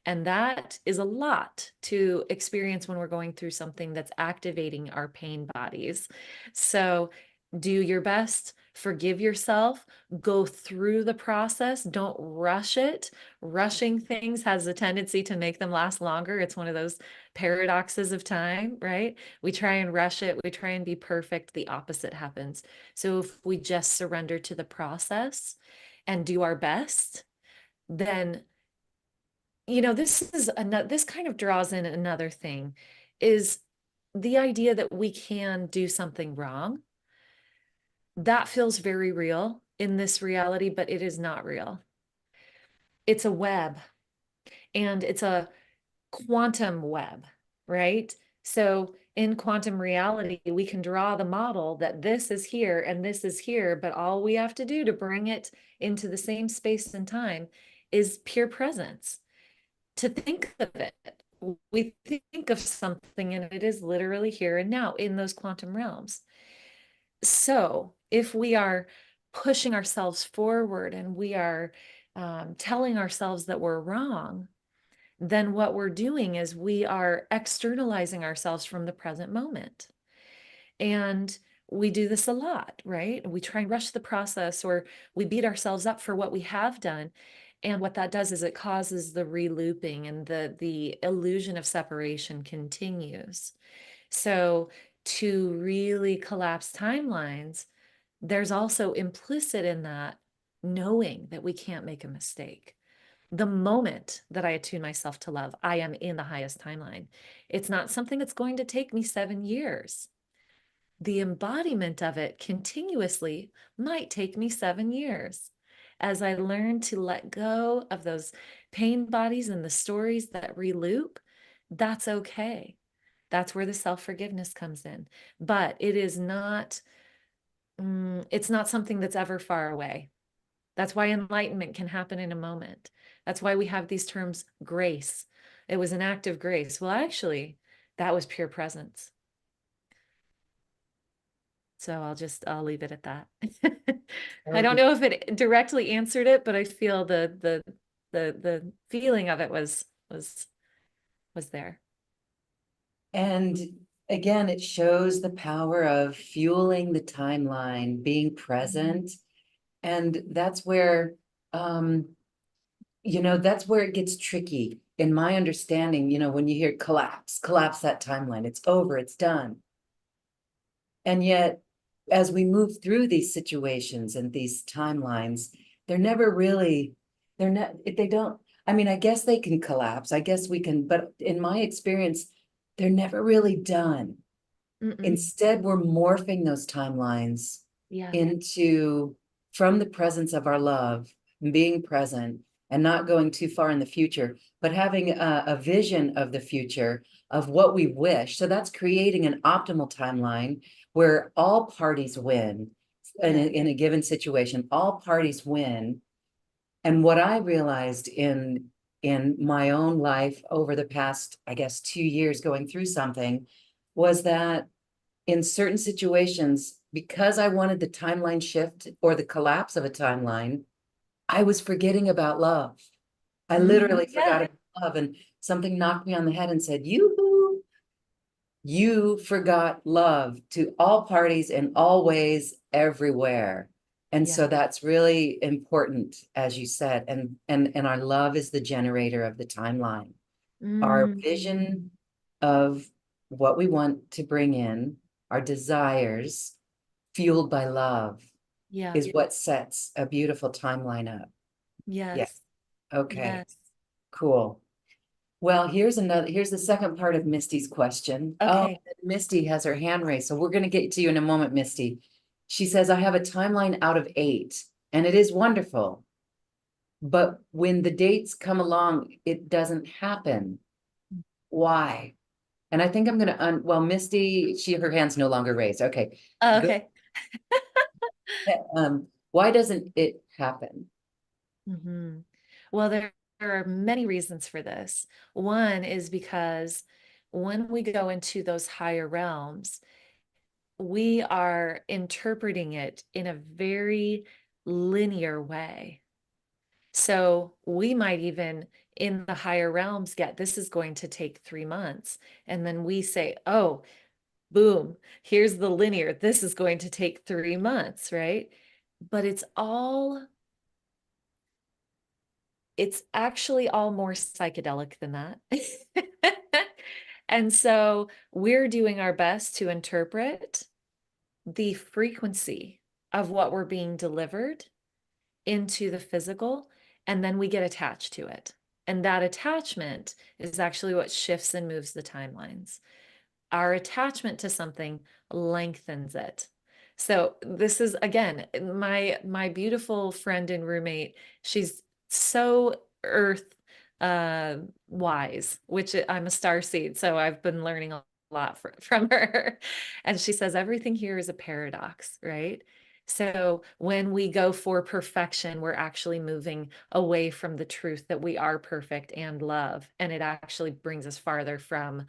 And that is a lot to experience when we're going through something that's activating our pain bodies. So do your best, forgive yourself, go through the process, don't rush it. Rushing things has a tendency to make them last longer. It's one of those paradoxes of time, right? We try and rush it, we try and be perfect, the opposite happens. So if we just surrender to the process and do our best, then this kind of draws in another thing, is the idea that we can do something wrong. That feels very real in this reality, but it is not real. It's a web, and it's a quantum web, right? So in quantum reality, we can draw the model that this is here and this is here, but all we have to do to bring it into the same space and time is pure presence. To think of it, we think of something and it is literally here and now in those quantum realms. So if we are pushing ourselves forward and we are telling ourselves that we're wrong, then what we're doing is we are externalizing ourselves from the present moment. And we do this a lot, right? We try and rush the process, or we beat ourselves up for what we have done. And what that does is it causes the re-looping, and the illusion of separation continues. So to really collapse timelines, there's also implicit in that knowing that we can't make a mistake. The moment that I attune myself to love, I am in the highest timeline. It's not something that's going to take me 7 years. The embodiment of it continuously might take me 7 years. As I learn to let go of those pain bodies and the stories that reloop, that's okay. That's where the self-forgiveness comes in. But it is not, it's not something that's ever far away. That's why enlightenment can happen in a moment. That's why we have these terms, grace. It was an act of grace. Well, actually, that was pure presence. So I'll leave it at that. I don't know if it directly answered it, but I feel the feeling of it was there. And again, it shows the power of fueling the timeline, being present. And that's where, that's where it gets tricky. In my understanding, when you hear collapse that timeline, it's over, it's done. And yet, as we move through these situations and these timelines, they're never really, they don't, I mean, I guess they can collapse. I guess we can, but in my experience, they're never really done. Mm-mm. Instead, we're morphing those timelines Yeah. into from the presence of our love and being present and not going too far in the future, but having a vision of the future of what we wish. So that's creating an optimal timeline where all parties win in a given situation, all parties win. And what I realized in my own life over the past, I guess, 2 years going through something was that in certain situations, because I wanted the timeline shift or the collapse of a timeline, I was forgetting about love. I literally Yeah. forgot about love, and something knocked me on the head and said, you forgot love to all parties in all ways, everywhere. And Yeah. so that's really important, as you said, and our love is the generator of the timeline. Our Mm. vision of what we want to bring in, our desires, fueled by love, Yeah. is what sets a beautiful timeline up. Yeah. Yes. Okay. Yes. Cool. Well, here's the second part of Misty's question. Oh, Okay. Misty has her hand raised, so we're going to get to you in a moment, Misty. She says, I have a timeline out of 8, and it is wonderful. But when the dates come along, it doesn't happen. Why? And I think I'm going to well, Misty, her hand's no longer raised. Okay. Good. Okay. Why doesn't it happen? Hmm. Well, there are many reasons for this. One is because when we go into those higher realms, we are interpreting it in a very linear way. So we might even in the higher realms get this is going to take 3 months. And then we say, oh, boom, here's the linear. This is going to take 3 months, right? But it's actually all more psychedelic than that. And so we're doing our best to interpret the frequency of what we're being delivered into the physical, and then we get attached to it. And that attachment is actually what shifts and moves the timelines. Our attachment to something lengthens it. So this is again my beautiful friend and roommate. She's so earth wise, which I'm a star seed, so I've been learning a lot from her. And she says everything here is a paradox, right? So when we go for perfection, we're actually moving away from the truth that we are perfect and love, and it actually brings us farther from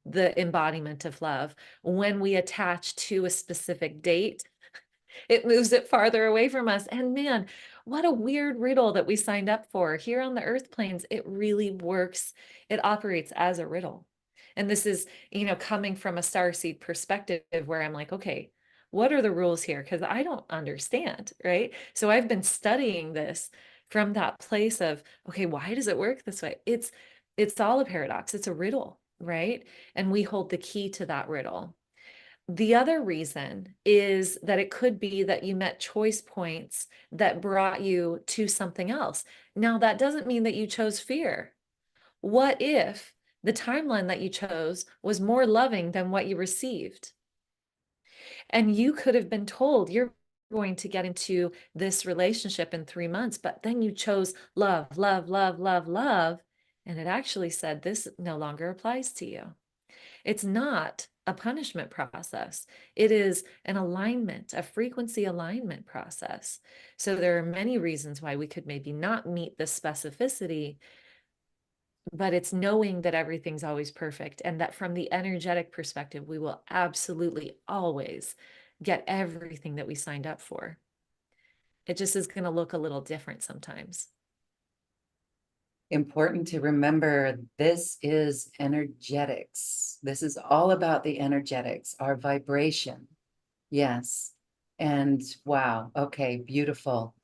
the embodiment of love. When we attach to a specific date, it moves it farther away from us. And man, what a weird riddle that we signed up for. Here on the earth planes, it really works. It operates as a riddle. And this is, coming from a starseed perspective where I'm like, okay, what are the rules here? Because I don't understand, right? So I've been studying this from that place of, okay, why does it work this way? It's all a paradox. It's a riddle, right? And we hold the key to that riddle. The other reason is that it could be that you met choice points that brought you to something else. Now, that doesn't mean that you chose fear. What if the timeline that you chose was more loving than what you received? And you could have been told you're going to get into this relationship in 3 months, but then you chose love, love, love, love, love. And it actually said this no longer applies to you. It's not a punishment process. It is an alignment, a frequency alignment process. So there are many reasons why we could maybe not meet the specificity, but it's knowing that everything's always perfect and that from the energetic perspective, we will absolutely always get everything that we signed up for. It just is going to look a little different sometimes. Important to remember, this is energetics. This is all about the energetics, our vibration. Yes. And wow. Okay. Beautiful.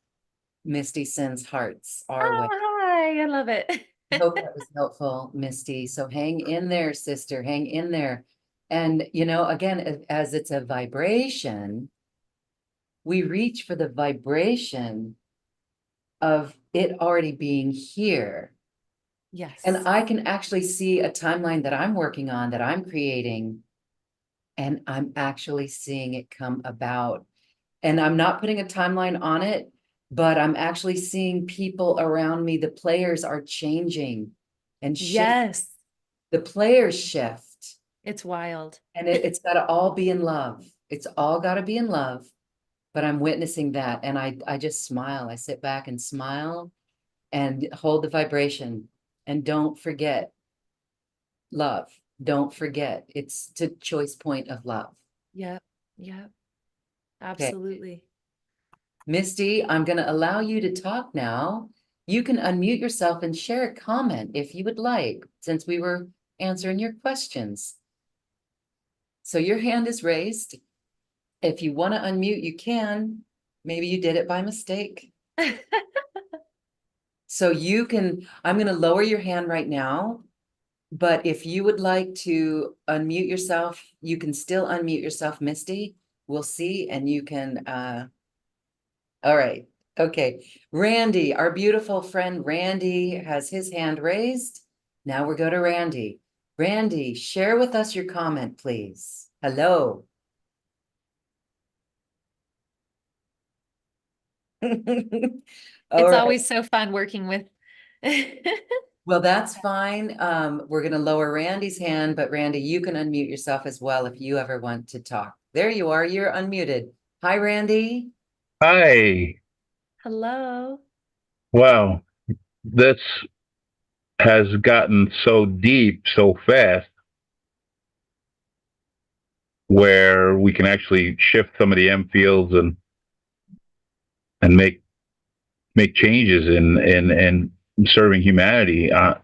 Misty sends hearts our way. Hi, I love it. I hope that was helpful, Misty. So hang in there, sister, hang in there. And, again, as it's a vibration, we reach for the vibration of it already being here. Yes. And I can actually see a timeline that I'm working on, that I'm creating, and I'm actually seeing it come about. And I'm not putting a timeline on it, but I'm actually seeing people around me. The players are changing and shift. Yes. The players shift. It's wild. And it's got to all be in love. It's all got to be in love. But I'm witnessing that. And I just smile. I sit back and smile and hold the vibration. And don't forget love. Don't forget. It's the choice point of love. Yep. Yep. Okay. Absolutely. Misty, I'm going to allow you to talk now. You can unmute yourself and share a comment if you would like, since we were answering your questions. So your hand is raised. If you want to unmute, you can. Maybe you did it by mistake. So you can, I'm going to lower your hand right now. But if you would like to unmute yourself, you can still unmute yourself, Misty. We'll see, and you can, all right. Okay. Randy, our beautiful friend Randy has his hand raised. Now we'll go to Randy. Randy, share with us your comment, please. Hello. All It's right. always so fun working with. Well, that's fine. We're going to lower Randy's hand, but Randy, you can unmute yourself as well if you ever want to talk. There you are. You're unmuted. Hi, Randy. Hi. Hello. Wow. This has gotten so deep so fast where we can actually shift some of the M fields and make changes in serving humanity. I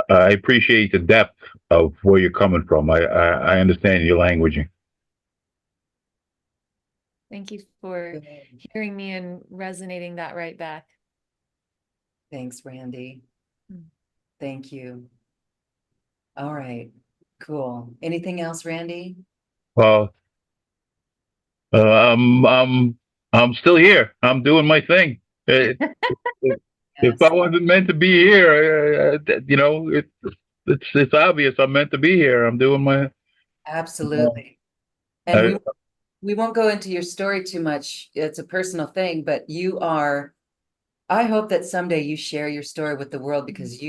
appreciate the depth of where you're coming from. I understand your languaging. Thank you for hearing me and resonating that right back. Thanks, Randy. Mm. Thank you. All right, cool. Anything else, Randy? Well, uh, I'm I'm I'm still here. I'm doing my thing. If I wasn't meant to be here, it's obvious I'm meant to be here. I'm doing my. Absolutely. And I, we won't go into your story too much. It's a personal thing, but you are, I hope that someday you share your story with the world, because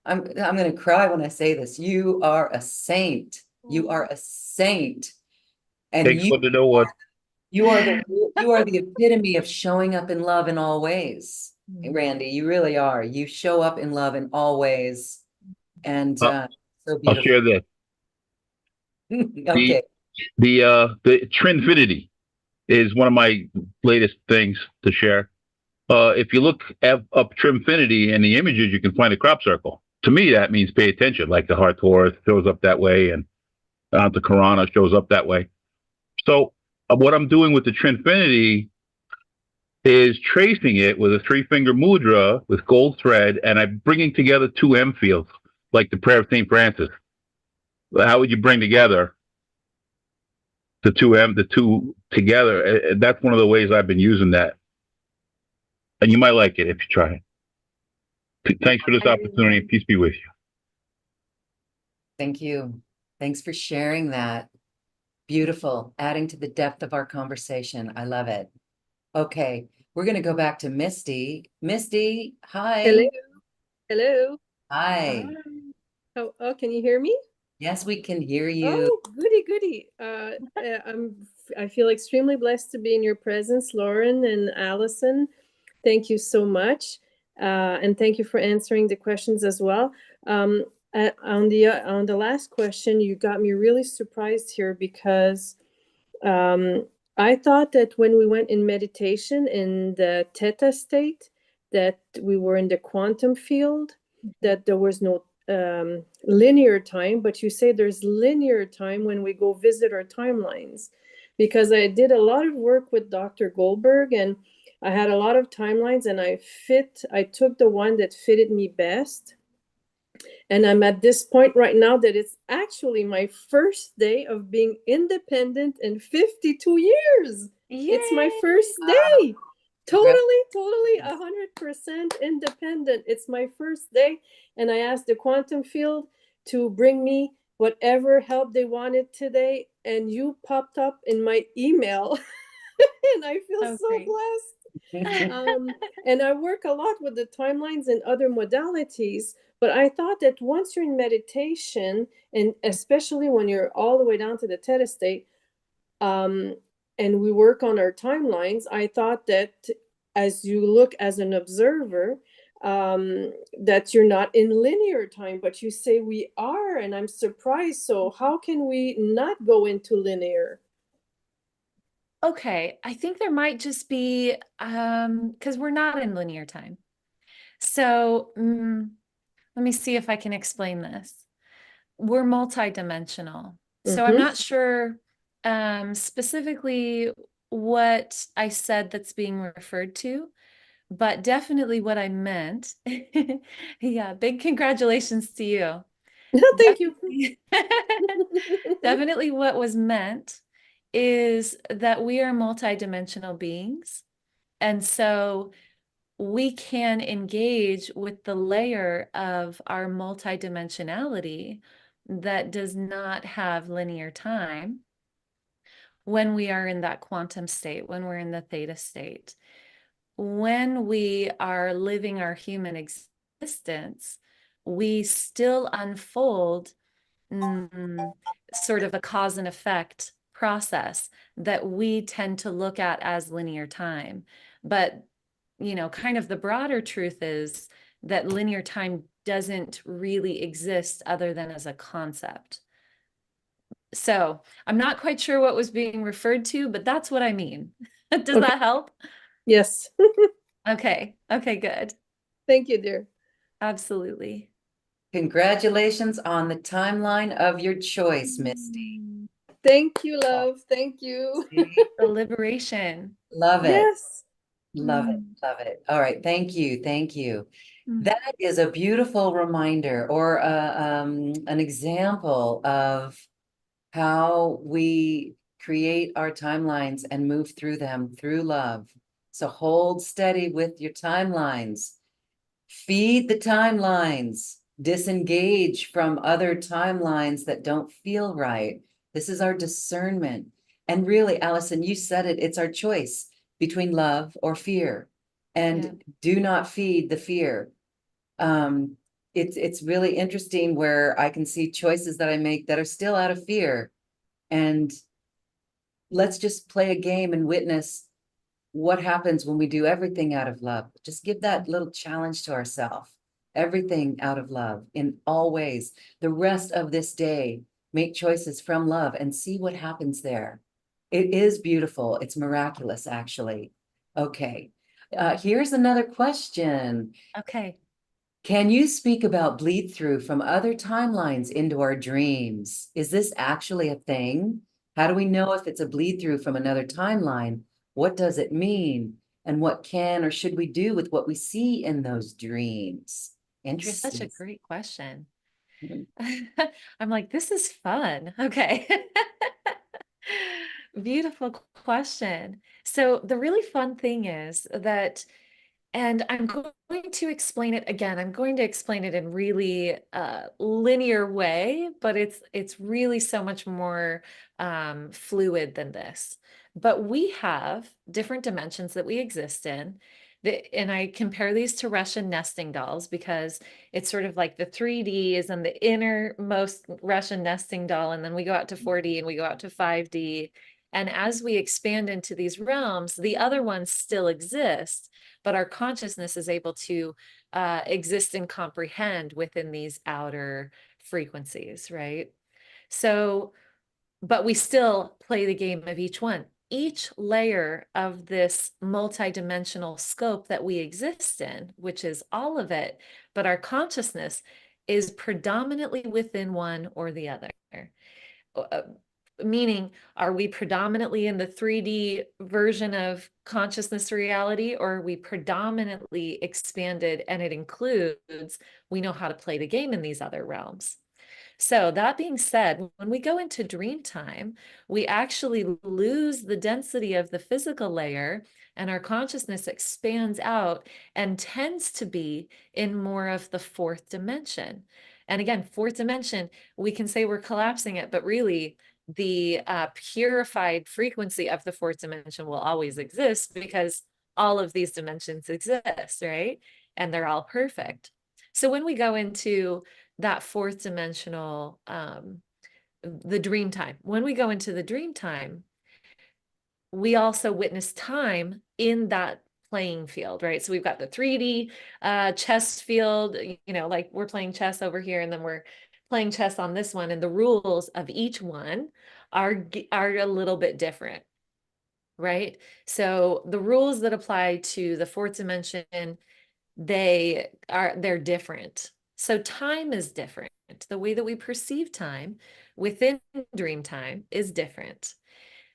I'm going to cry when I say this. You are a saint. You are a saint. And takes one to know what. you are the epitome of showing up in love in all ways. Randy, you really are. You show up in love in all ways. And so I'll beautiful. share this. Okay. The Trinfinity is one of my latest things to share. If you look up Trinfinity in the images, you can find a crop circle. To me, that means pay attention. Like the heart Taurus shows up that way, and the Karana shows up that way. So what I'm doing with the Trinfinity is tracing it with a 3-finger mudra with gold thread, and I'm bringing together 2 M fields, like the prayer of St. Francis. How would you bring together the two together? That's one of the ways I've been using that. And you might like it if you try it. Thanks for this opportunity. Peace be with you. Thank you. Thanks for sharing that. Beautiful. Adding to the depth of our conversation. I love it. Okay. We're going to go back to Misty. Misty, hi. Hello. Hello. Hi. Oh, can you hear me? Yes, we can hear you. Oh, goody. I feel extremely blessed to be in your presence, Lauren and Allison. Thank you so much. And thank you for answering the questions as well. On the last question, you got me really surprised here, because I thought that when we went in meditation in the theta state, that we were in the quantum field, that there was no linear time, but you say there's linear time when we go visit our timelines. Because I did a lot of work with Dr. Goldberg, and I had a lot of timelines, and I took the one that fitted me best. And I'm at this point right now that it's actually my first day of being independent in 52 years. Yay! It's my first day. Totally, 100% independent. It's my first day, and I asked the quantum field to bring me whatever help they wanted today, and you popped up in my email, and I feel Oh, so great. blessed. And I work a lot with the timelines and other modalities, but I thought that once you're in meditation, and especially when you're all the way down to the theta state, and we work on our timelines, I thought that as you look as an observer, that you're not in linear time, but you say we are, and I'm surprised. So how can we not go into linear? Okay, I think there might just be because we're not in linear time. So let me see if I can explain this. We're multidimensional. So I'm Mhm. not sure specifically what I said that's being referred to, but definitely what I meant. Yeah, big congratulations to you. Thank you. Definitely, definitely what was meant is that we are multidimensional beings. And so we can engage with the layer of our multidimensionality that does not have linear time when we are in that quantum state, when we're in the theta state. When we are living our human existence, we still unfold sort of a cause and effect process that we tend to look at as linear time. But, kind of the broader truth is that linear time doesn't really exist other than as a concept. So I'm not quite sure what was being referred to, but that's what I mean. Does Okay. that help? Yes. Okay. Okay, good. Thank you, dear. Absolutely. Congratulations on the timeline of your choice, Misty. Thank you, love. Thank you. The liberation. Love it. Yes. Love it. Mm. Love it. All right. Thank you. Thank you. Mm. That is a beautiful reminder or an example of how we create our timelines and move through them through love. So hold steady with your timelines. Feed the timelines. Disengage from other timelines that don't feel right. This is our discernment. And really, Allison, you said it, it's our choice between love or fear. And Yeah. do not feed the fear. It's really interesting where I can see choices that I make that are still out of fear. And let's just play a game and witness what happens when we do everything out of love. Just give that little challenge to ourselves. Everything out of love in all ways. The rest of this day, make choices from love and see what happens there. It is beautiful. It's miraculous, actually. Okay. Here's another question. Okay. Can you speak about bleed through from other timelines into our dreams? Is this actually a thing? How do we know if it's a bleed through from another timeline? What does it mean? And what can or should we do with what we see in those dreams? Such a Interesting. great question. Mhm. I'm like, this is fun. Okay. Beautiful question. So the really fun thing is that, and I'm going to explain it again. I'm going to explain it in really linear way, but it's really so much more fluid than this. But we have different dimensions that we exist in. And I compare these to Russian nesting dolls because it's sort of like the 3D is in the innermost Russian nesting doll, and then we go out to 4D and we go out to 5D. And as we expand into these realms, the other ones still exist, but our consciousness is able to exist and comprehend within these outer frequencies, right? So, but we still play the game of each one. Each layer of this multidimensional scope that we exist in, which is all of it, but our consciousness is predominantly within one or the other. Meaning, are we predominantly in the 3D version of consciousness reality, or are we predominantly expanded and it includes, we know how to play the game in these other realms? So that being said, when we go into dream time, we actually lose the density of the physical layer and our consciousness expands out and tends to be in more of the fourth dimension. And again, fourth dimension, we can say we're collapsing it, but really the purified frequency of the fourth dimension will always exist because all of these dimensions exist, right? And they're all perfect. So when we go into that fourth dimensional, the dream time, when we go into the dream time, we also witness time in that playing field, right? So we've got the 3D chess field, you know, like we're playing chess over here, and then we're playing chess on this one, and the rules of each one are a little bit different, right? So the rules that apply to the fourth dimension, they're different. So time is different. The way that we perceive time within dream time is different.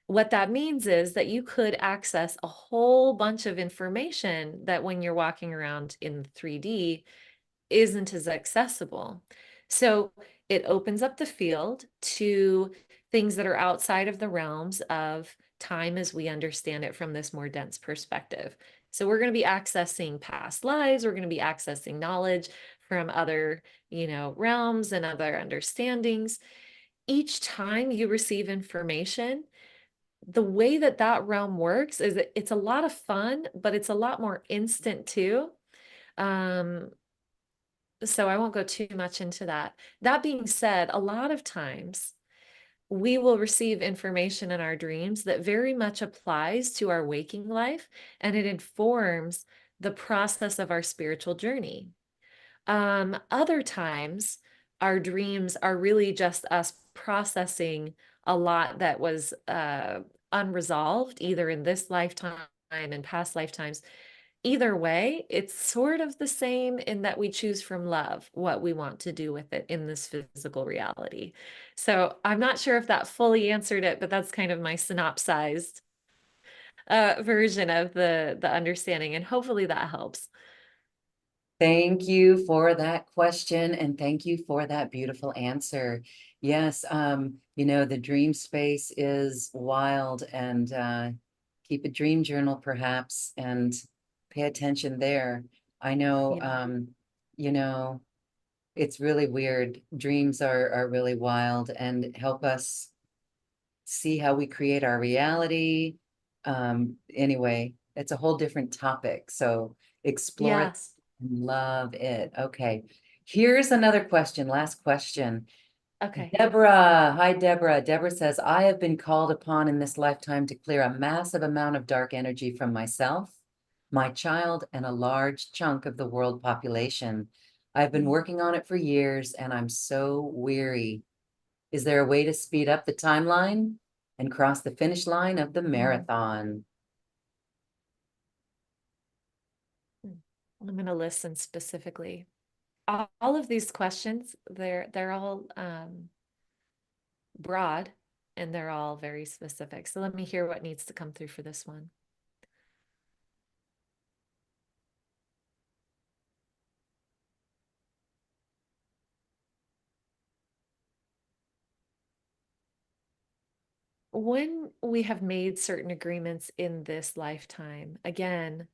What that means is that you could access a whole bunch of information that when you're walking around in 3D isn't as accessible. So it opens up the field to things that are outside of the realms of time as we understand it from this more dense perspective. So we're going to be accessing past lives, we're going to be accessing knowledge from other, realms and other understandings. Each time you receive information, the way that that realm works is it's a lot of fun, but it's a lot more instant too. So I won't go too much into that. That being said, a lot of times we will receive information in our dreams that very much applies to our waking life, and it informs the process of our spiritual journey. Other times, our dreams are really just us processing a lot that was unresolved, either in this lifetime and past lifetimes. Either way, it's sort of the same in that we choose from love what we want to do with it in this physical reality. So I'm not sure if that fully answered it, but that's kind of my synopsized version of the understanding, and hopefully that helps. Thank you for that question, and thank you for that beautiful answer. Yes, the dream space is wild, and keep a dream journal perhaps and pay attention there. I know, Yeah. you know, it's really weird. Dreams are really wild and help us see how we create our reality. Anyway, it's a whole different topic. So explore it. Yes. Love it. Okay. Here's another question. Last question. Okay. Deborah. Hi, Deborah. Deborah says, I have been called upon in this lifetime to clear a massive amount of dark energy from myself, my child, and a large chunk of the world population. I've been working on it for years, and I'm so weary. Is there a way to speed up the timeline and cross the finish line of the marathon? I'm going to listen specifically. All of these questions, they're all broad, and they're all very specific. So let me hear what needs to come through for this one. When we have made certain agreements in this lifetime, again,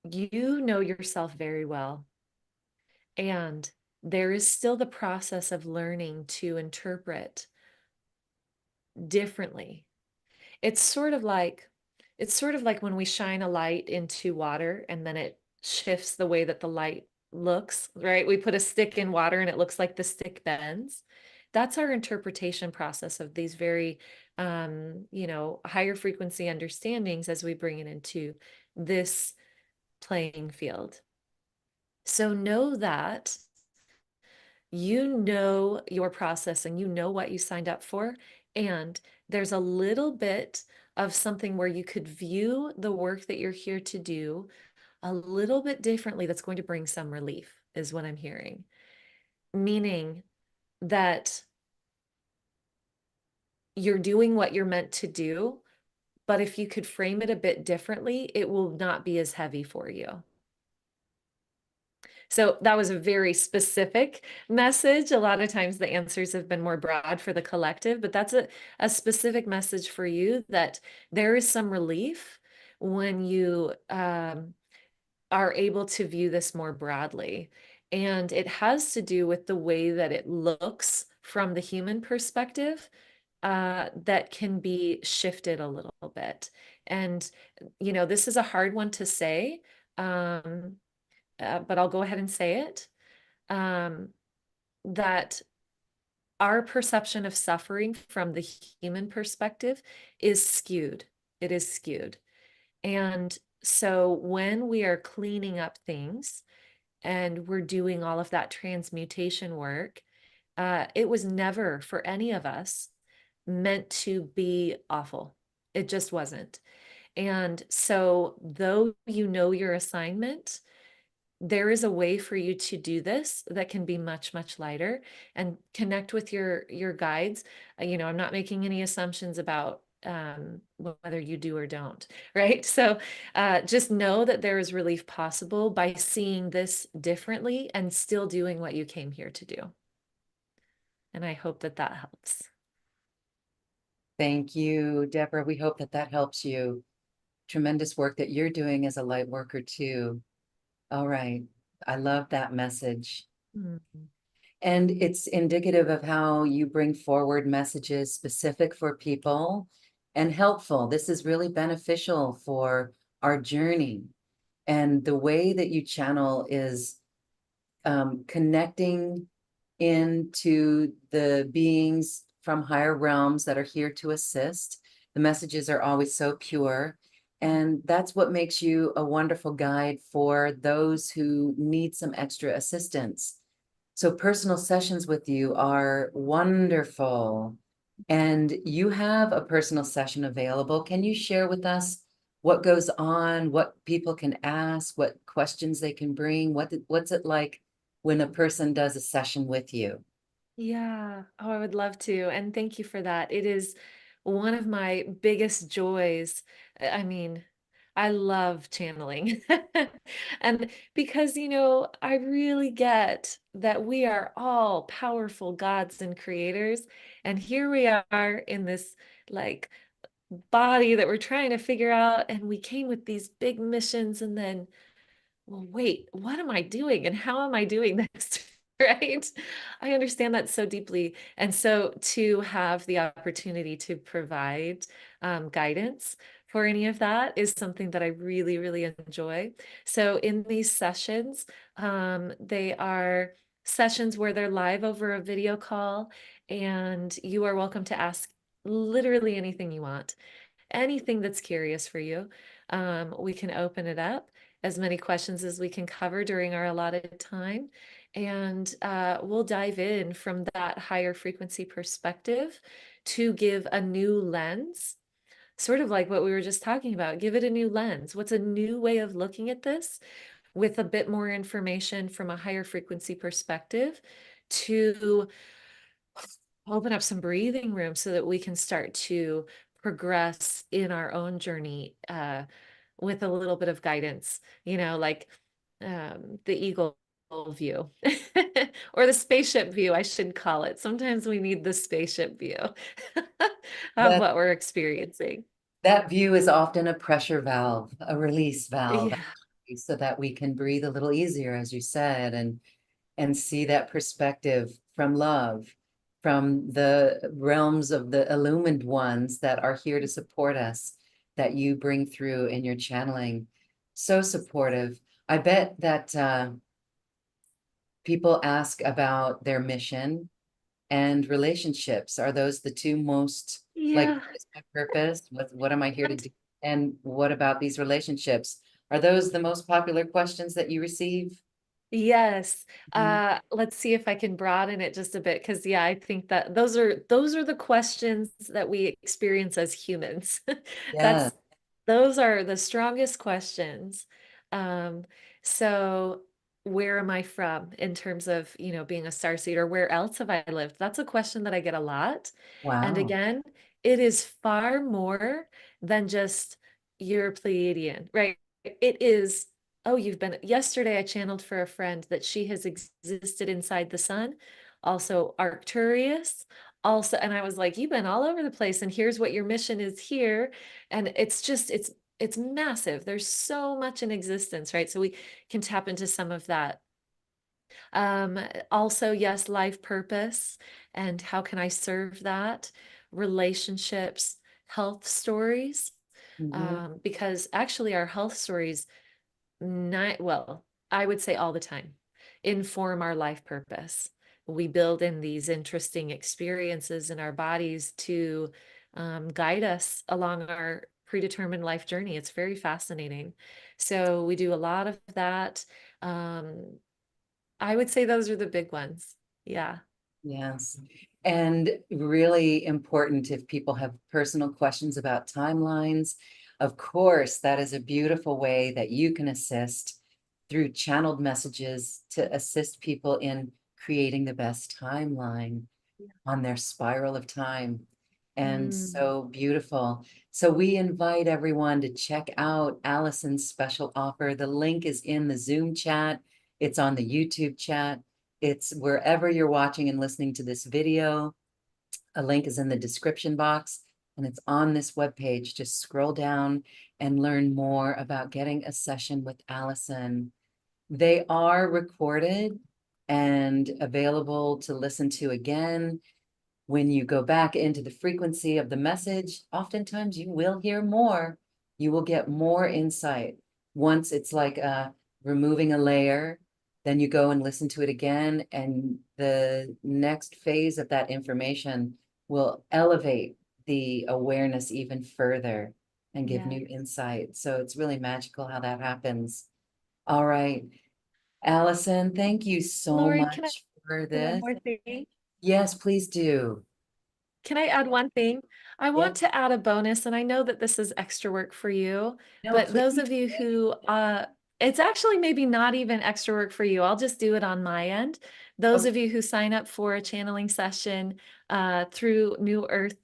you know yourself very well. And there is still the process of learning to interpret differently. It's sort of like when we shine a light into water and then it shifts the way that the light looks, right? We put a stick in water and it looks like the stick bends. That's our interpretation process of these very higher frequency understandings as we bring it into this playing field. So know that you know your process and you know what you signed up for. And there's a little bit of something where you could view the work that you're here to do a little bit differently that's going to bring some relief, is what I'm hearing. Meaning that you're doing what you're meant to do, but if you could frame it a bit differently, it will not be as heavy for you. So that was a very specific message. A lot of times the answers have been more broad for the collective, but that's a specific message for you, that there is some relief when you are able to view this more broadly. And it has to do with the way that it looks from the human perspective, that can be shifted a little bit. And, this is a hard one to say, but I'll go ahead and say it, that our perception of suffering from the human perspective is skewed. It is skewed. And so when we are cleaning up things and we're doing all of that transmutation work, it was never for any of us meant to be awful. It just wasn't. And so though you know your assignment, there is a way for you to do this that can be much, much lighter, and connect with your guides. I'm not making any assumptions about whether you do or don't, right? So just know that there is relief possible by seeing this differently and still doing what you came here to do. And I hope that that helps. Thank you, Deborah. We hope that that helps you. Tremendous work that you're doing as a light worker too. All right. I love that message. Mm-hmm. And it's indicative of how you bring forward messages specific for people and helpful. This is really beneficial for our journey. And the way that you channel is connecting into the beings from higher realms that are here to assist. The messages are always so pure. And that's what makes you a wonderful guide for those who need some extra assistance. So personal sessions with you are wonderful. And you have a personal session available. Can you share with us what goes on, what people can ask, what questions they can bring? What's it like when a person does a session with you? Yeah. Oh, I would love to. And thank you for that. It is one of my biggest joys. I mean, I love channeling. And because, I really get that we are all powerful gods and creators. And here we are in this like body that we're trying to figure out. And we came with these big missions, and then, well, wait, what am I doing and how am I doing this? Right? I understand that so deeply. And so to have the opportunity to provide guidance for any of that is something that I really, really enjoy. So in these sessions, they are sessions where they're live over a video call, and you are welcome to ask literally anything you want, anything that's curious for you. We can open it up, as many questions as we can cover during our allotted time. And we'll dive in from that higher frequency perspective to give a new lens, sort of like what we were just talking about. Give it a new lens. What's a new way of looking at this with a bit more information from a higher frequency perspective, to open up some breathing room so that we can start to progress in our own journey with a little bit of guidance, like the eagle view or the spaceship view, I should call it. Sometimes we need the spaceship view of That, what we're experiencing. that view is often a pressure valve, a release valve, Yeah. so that we can breathe a little easier, as you said, and see that perspective from love, from the realms of the illumined ones that are here to support us, that you bring through in your channeling. So supportive. I bet that people ask about their mission and relationships. Are those the two most, like, Yeah. what is my purpose? What am I here to do? And what about these relationships? Are those the most popular questions that you receive? Yes. Mhm. Let's see if I can broaden it just a bit, because yeah, I think that those are the questions that we experience as humans. Yeah. That's Those are the strongest questions. Um, so where am I from in terms of, being a starseed, or where else have I lived? That's a question that I get a lot. And Wow. again, it is far more than just you're Pleiadian, right? It is oh, yesterday I channeled for a friend that she has existed inside the sun, also Arcturus, also, and I was like, you've been all over the place, and here's what your mission is here. And it's massive. There's so much in existence, right? So we can tap into some of that. Also, yes, life purpose and how can I serve that? Relationships, health stories. Mhm. Because actually our health stories, not well, I would say all the time, inform our life purpose. We build in these interesting experiences in our bodies to guide us along our predetermined life journey. It's very fascinating. So we do a lot of that. Um, I would say those are the big ones. Yeah. Yes. And really important if people have personal questions about timelines. Of course, that is a beautiful way that you can assist through channeled messages to assist people in creating the best timeline on their spiral of time. And Mm, so beautiful. So we invite everyone to check out Allison's special offer. The link is in the Zoom chat. It's on the YouTube chat. It's wherever you're watching and listening to this video. A link is in the description box and it's on this webpage. Just scroll down and learn more about getting a session with Allison. They are recorded and available to listen to again. When you go back into the frequency of the message, oftentimes you will hear more. You will get more insight. Once it's like removing a layer, then you go and listen to it again, and the next phase of that information will elevate the awareness even further and give yeah. new insight. So it's really magical how that happens. All right, Allison, thank you so Lori, can I much for do one this. more thing? Yes, please do. Can I add one thing? I Yes. want to add a bonus, and I know that this is extra work for you, No, but those please. of you who, it's actually maybe not even extra work for you. I'll just do it on my end. Those Okay. of you who sign up for a channeling session through New Earth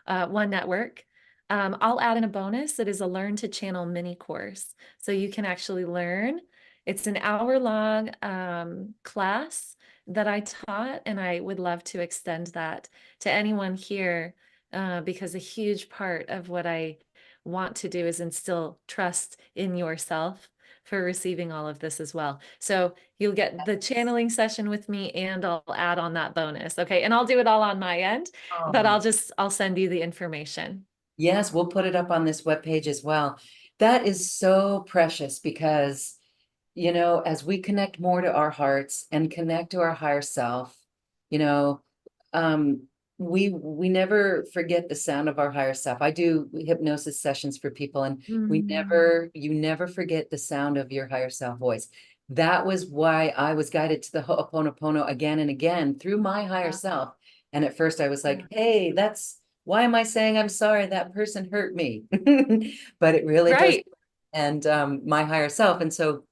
One Network, I'll add in a bonus that is a Learn to Channel mini course. So you can actually learn. It's an hour-long class that I taught, and I would love to extend that to anyone here, because a huge part of what I want to do is instill trust in yourself for receiving all of this as well. So you'll get the channeling session with me, and I'll add on that bonus. Okay. And I'll do it all on my end, but Oh, I'll send you the information. yes, we'll put it up on this webpage as well. That is so precious because, as we connect more to our hearts and connect to our higher self, you know, um, we never forget the sound of our higher self. I do hypnosis sessions for people, and Mm, you never forget the sound of your higher self voice. That was why I was guided to the Ho'oponopono again and again through my higher yeah, self. And at first I was yeah. like, hey, why am I saying I'm sorry? That person hurt me. But it really does. Right. And my higher self. And so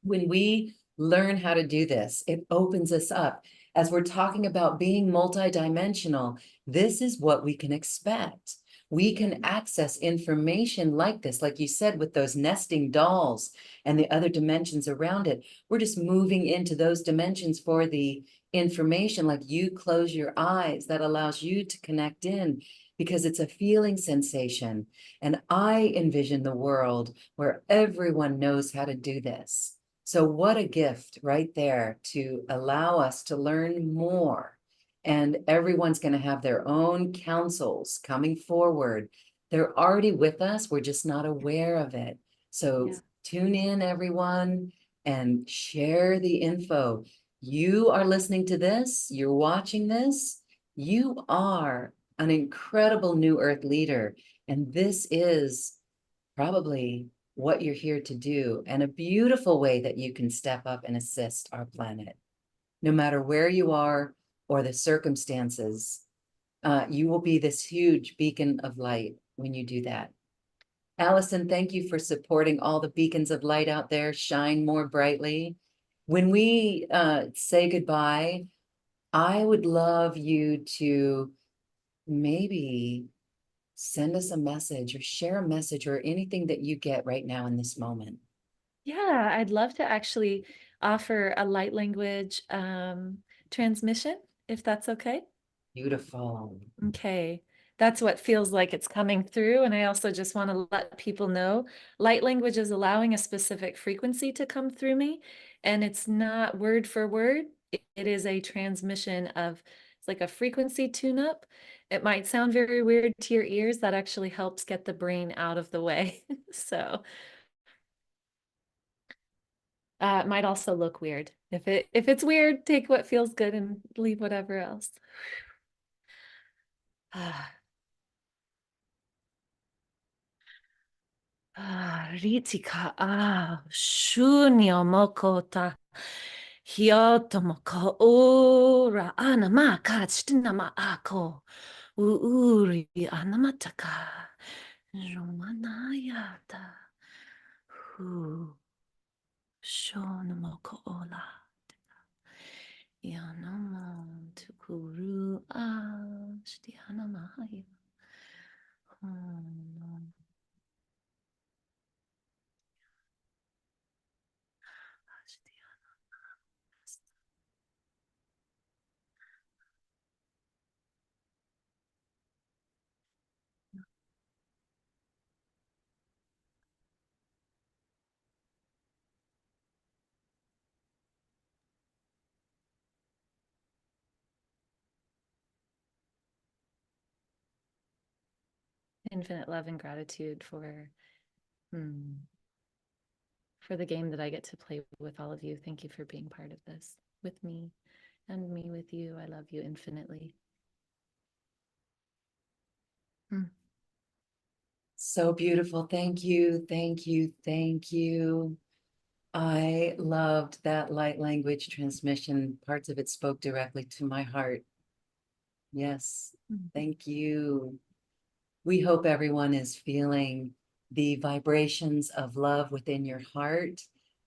when we learn how to do this, it opens us up. As we're talking about being multidimensional, this is what we can expect. We can access information like this, like you said, with those nesting dolls and the other dimensions around it. We're just moving into those dimensions for the information, like you close your eyes, that allows you to connect in because it's a feeling sensation. And I envision the world where everyone knows how to do this. So what a gift right there to allow us to learn more. And everyone's going to have their own counsels coming forward. They're already with us. We're just not aware of it. So Yeah. tune in, everyone, and share the info. You are listening to this, you're watching this. You are an incredible new earth leader. And this is probably what you're here to do, and a beautiful way that you can step up and assist our planet. No matter where you are or the circumstances, you will be this huge beacon of light when you do that. Allison, thank you for supporting all the beacons of light out there. Shine more brightly. When we say goodbye, I would love you to maybe send us a message or share a message or anything that you get right now in this moment. Yeah, I'd love to actually offer a light language transmission, if that's okay. Beautiful. Okay, that's what feels like it's coming through. And I also just want to let people know light language is allowing a specific frequency to come through me. And it's not word for word, it is a transmission of, it's like a frequency tune up. It might sound very weird to your ears. That actually helps get the brain out of the way. So it might also look weird. If it's weird, take what feels good and leave whatever else. Ritika shunyo mokota hyoto moko ora anama kachinama ako uri anamataka romanayata hu shonamoko ola yanamo tukuru ashtianamaya. Infinite love and gratitude for the game that I get to play with all of you. Thank you for being part of this with me and me with you. I love you infinitely. So beautiful. Thank you. Thank you. Thank you. I loved that light language transmission. Parts of it spoke directly to my heart. Yes. Thank you. We hope everyone is feeling the vibrations of love within your heart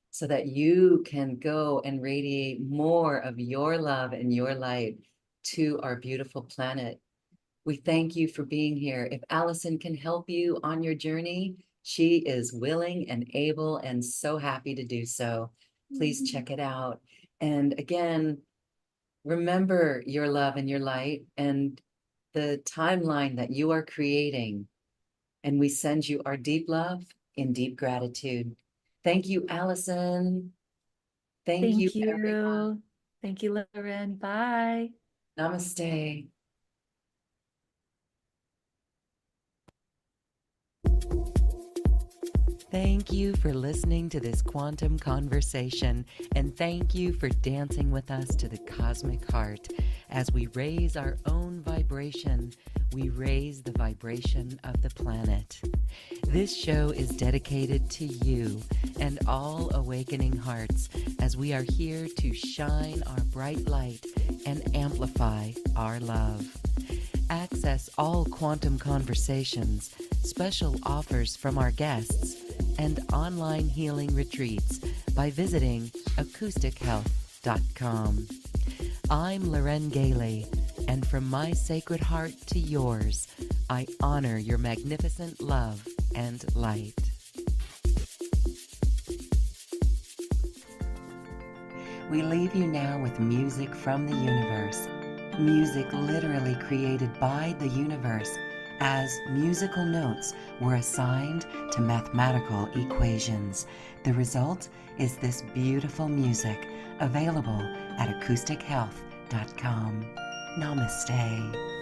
so that you can go and radiate more of your love and your light to our beautiful planet. We thank you for being here. If Allison can help you on your journey, she is willing and able and so happy to do so. Please check it out. And again, remember your love and your light and the timeline that you are creating. And we send you our deep love in deep gratitude. Thank you, Allison. Thank you, everyone. Thank you, Loren. Bye. Namaste. Thank you for listening to this quantum conversation, and thank you for dancing with us to the cosmic heart. As we raise our own vibration, we raise the vibration of the planet. This show is dedicated to you and all awakening hearts, as we are here to shine our bright light and amplify our love. Access all quantum conversations, special offers from our guests, and online healing retreats by visiting acoustichealth.com. I'm Loren Gailey, and from my sacred heart to yours, I honor your magnificent love and light. We leave you now with music from the universe. Music literally created by the universe, as musical notes were assigned to mathematical equations. The result is this beautiful music available at acoustichealth.com. Namaste.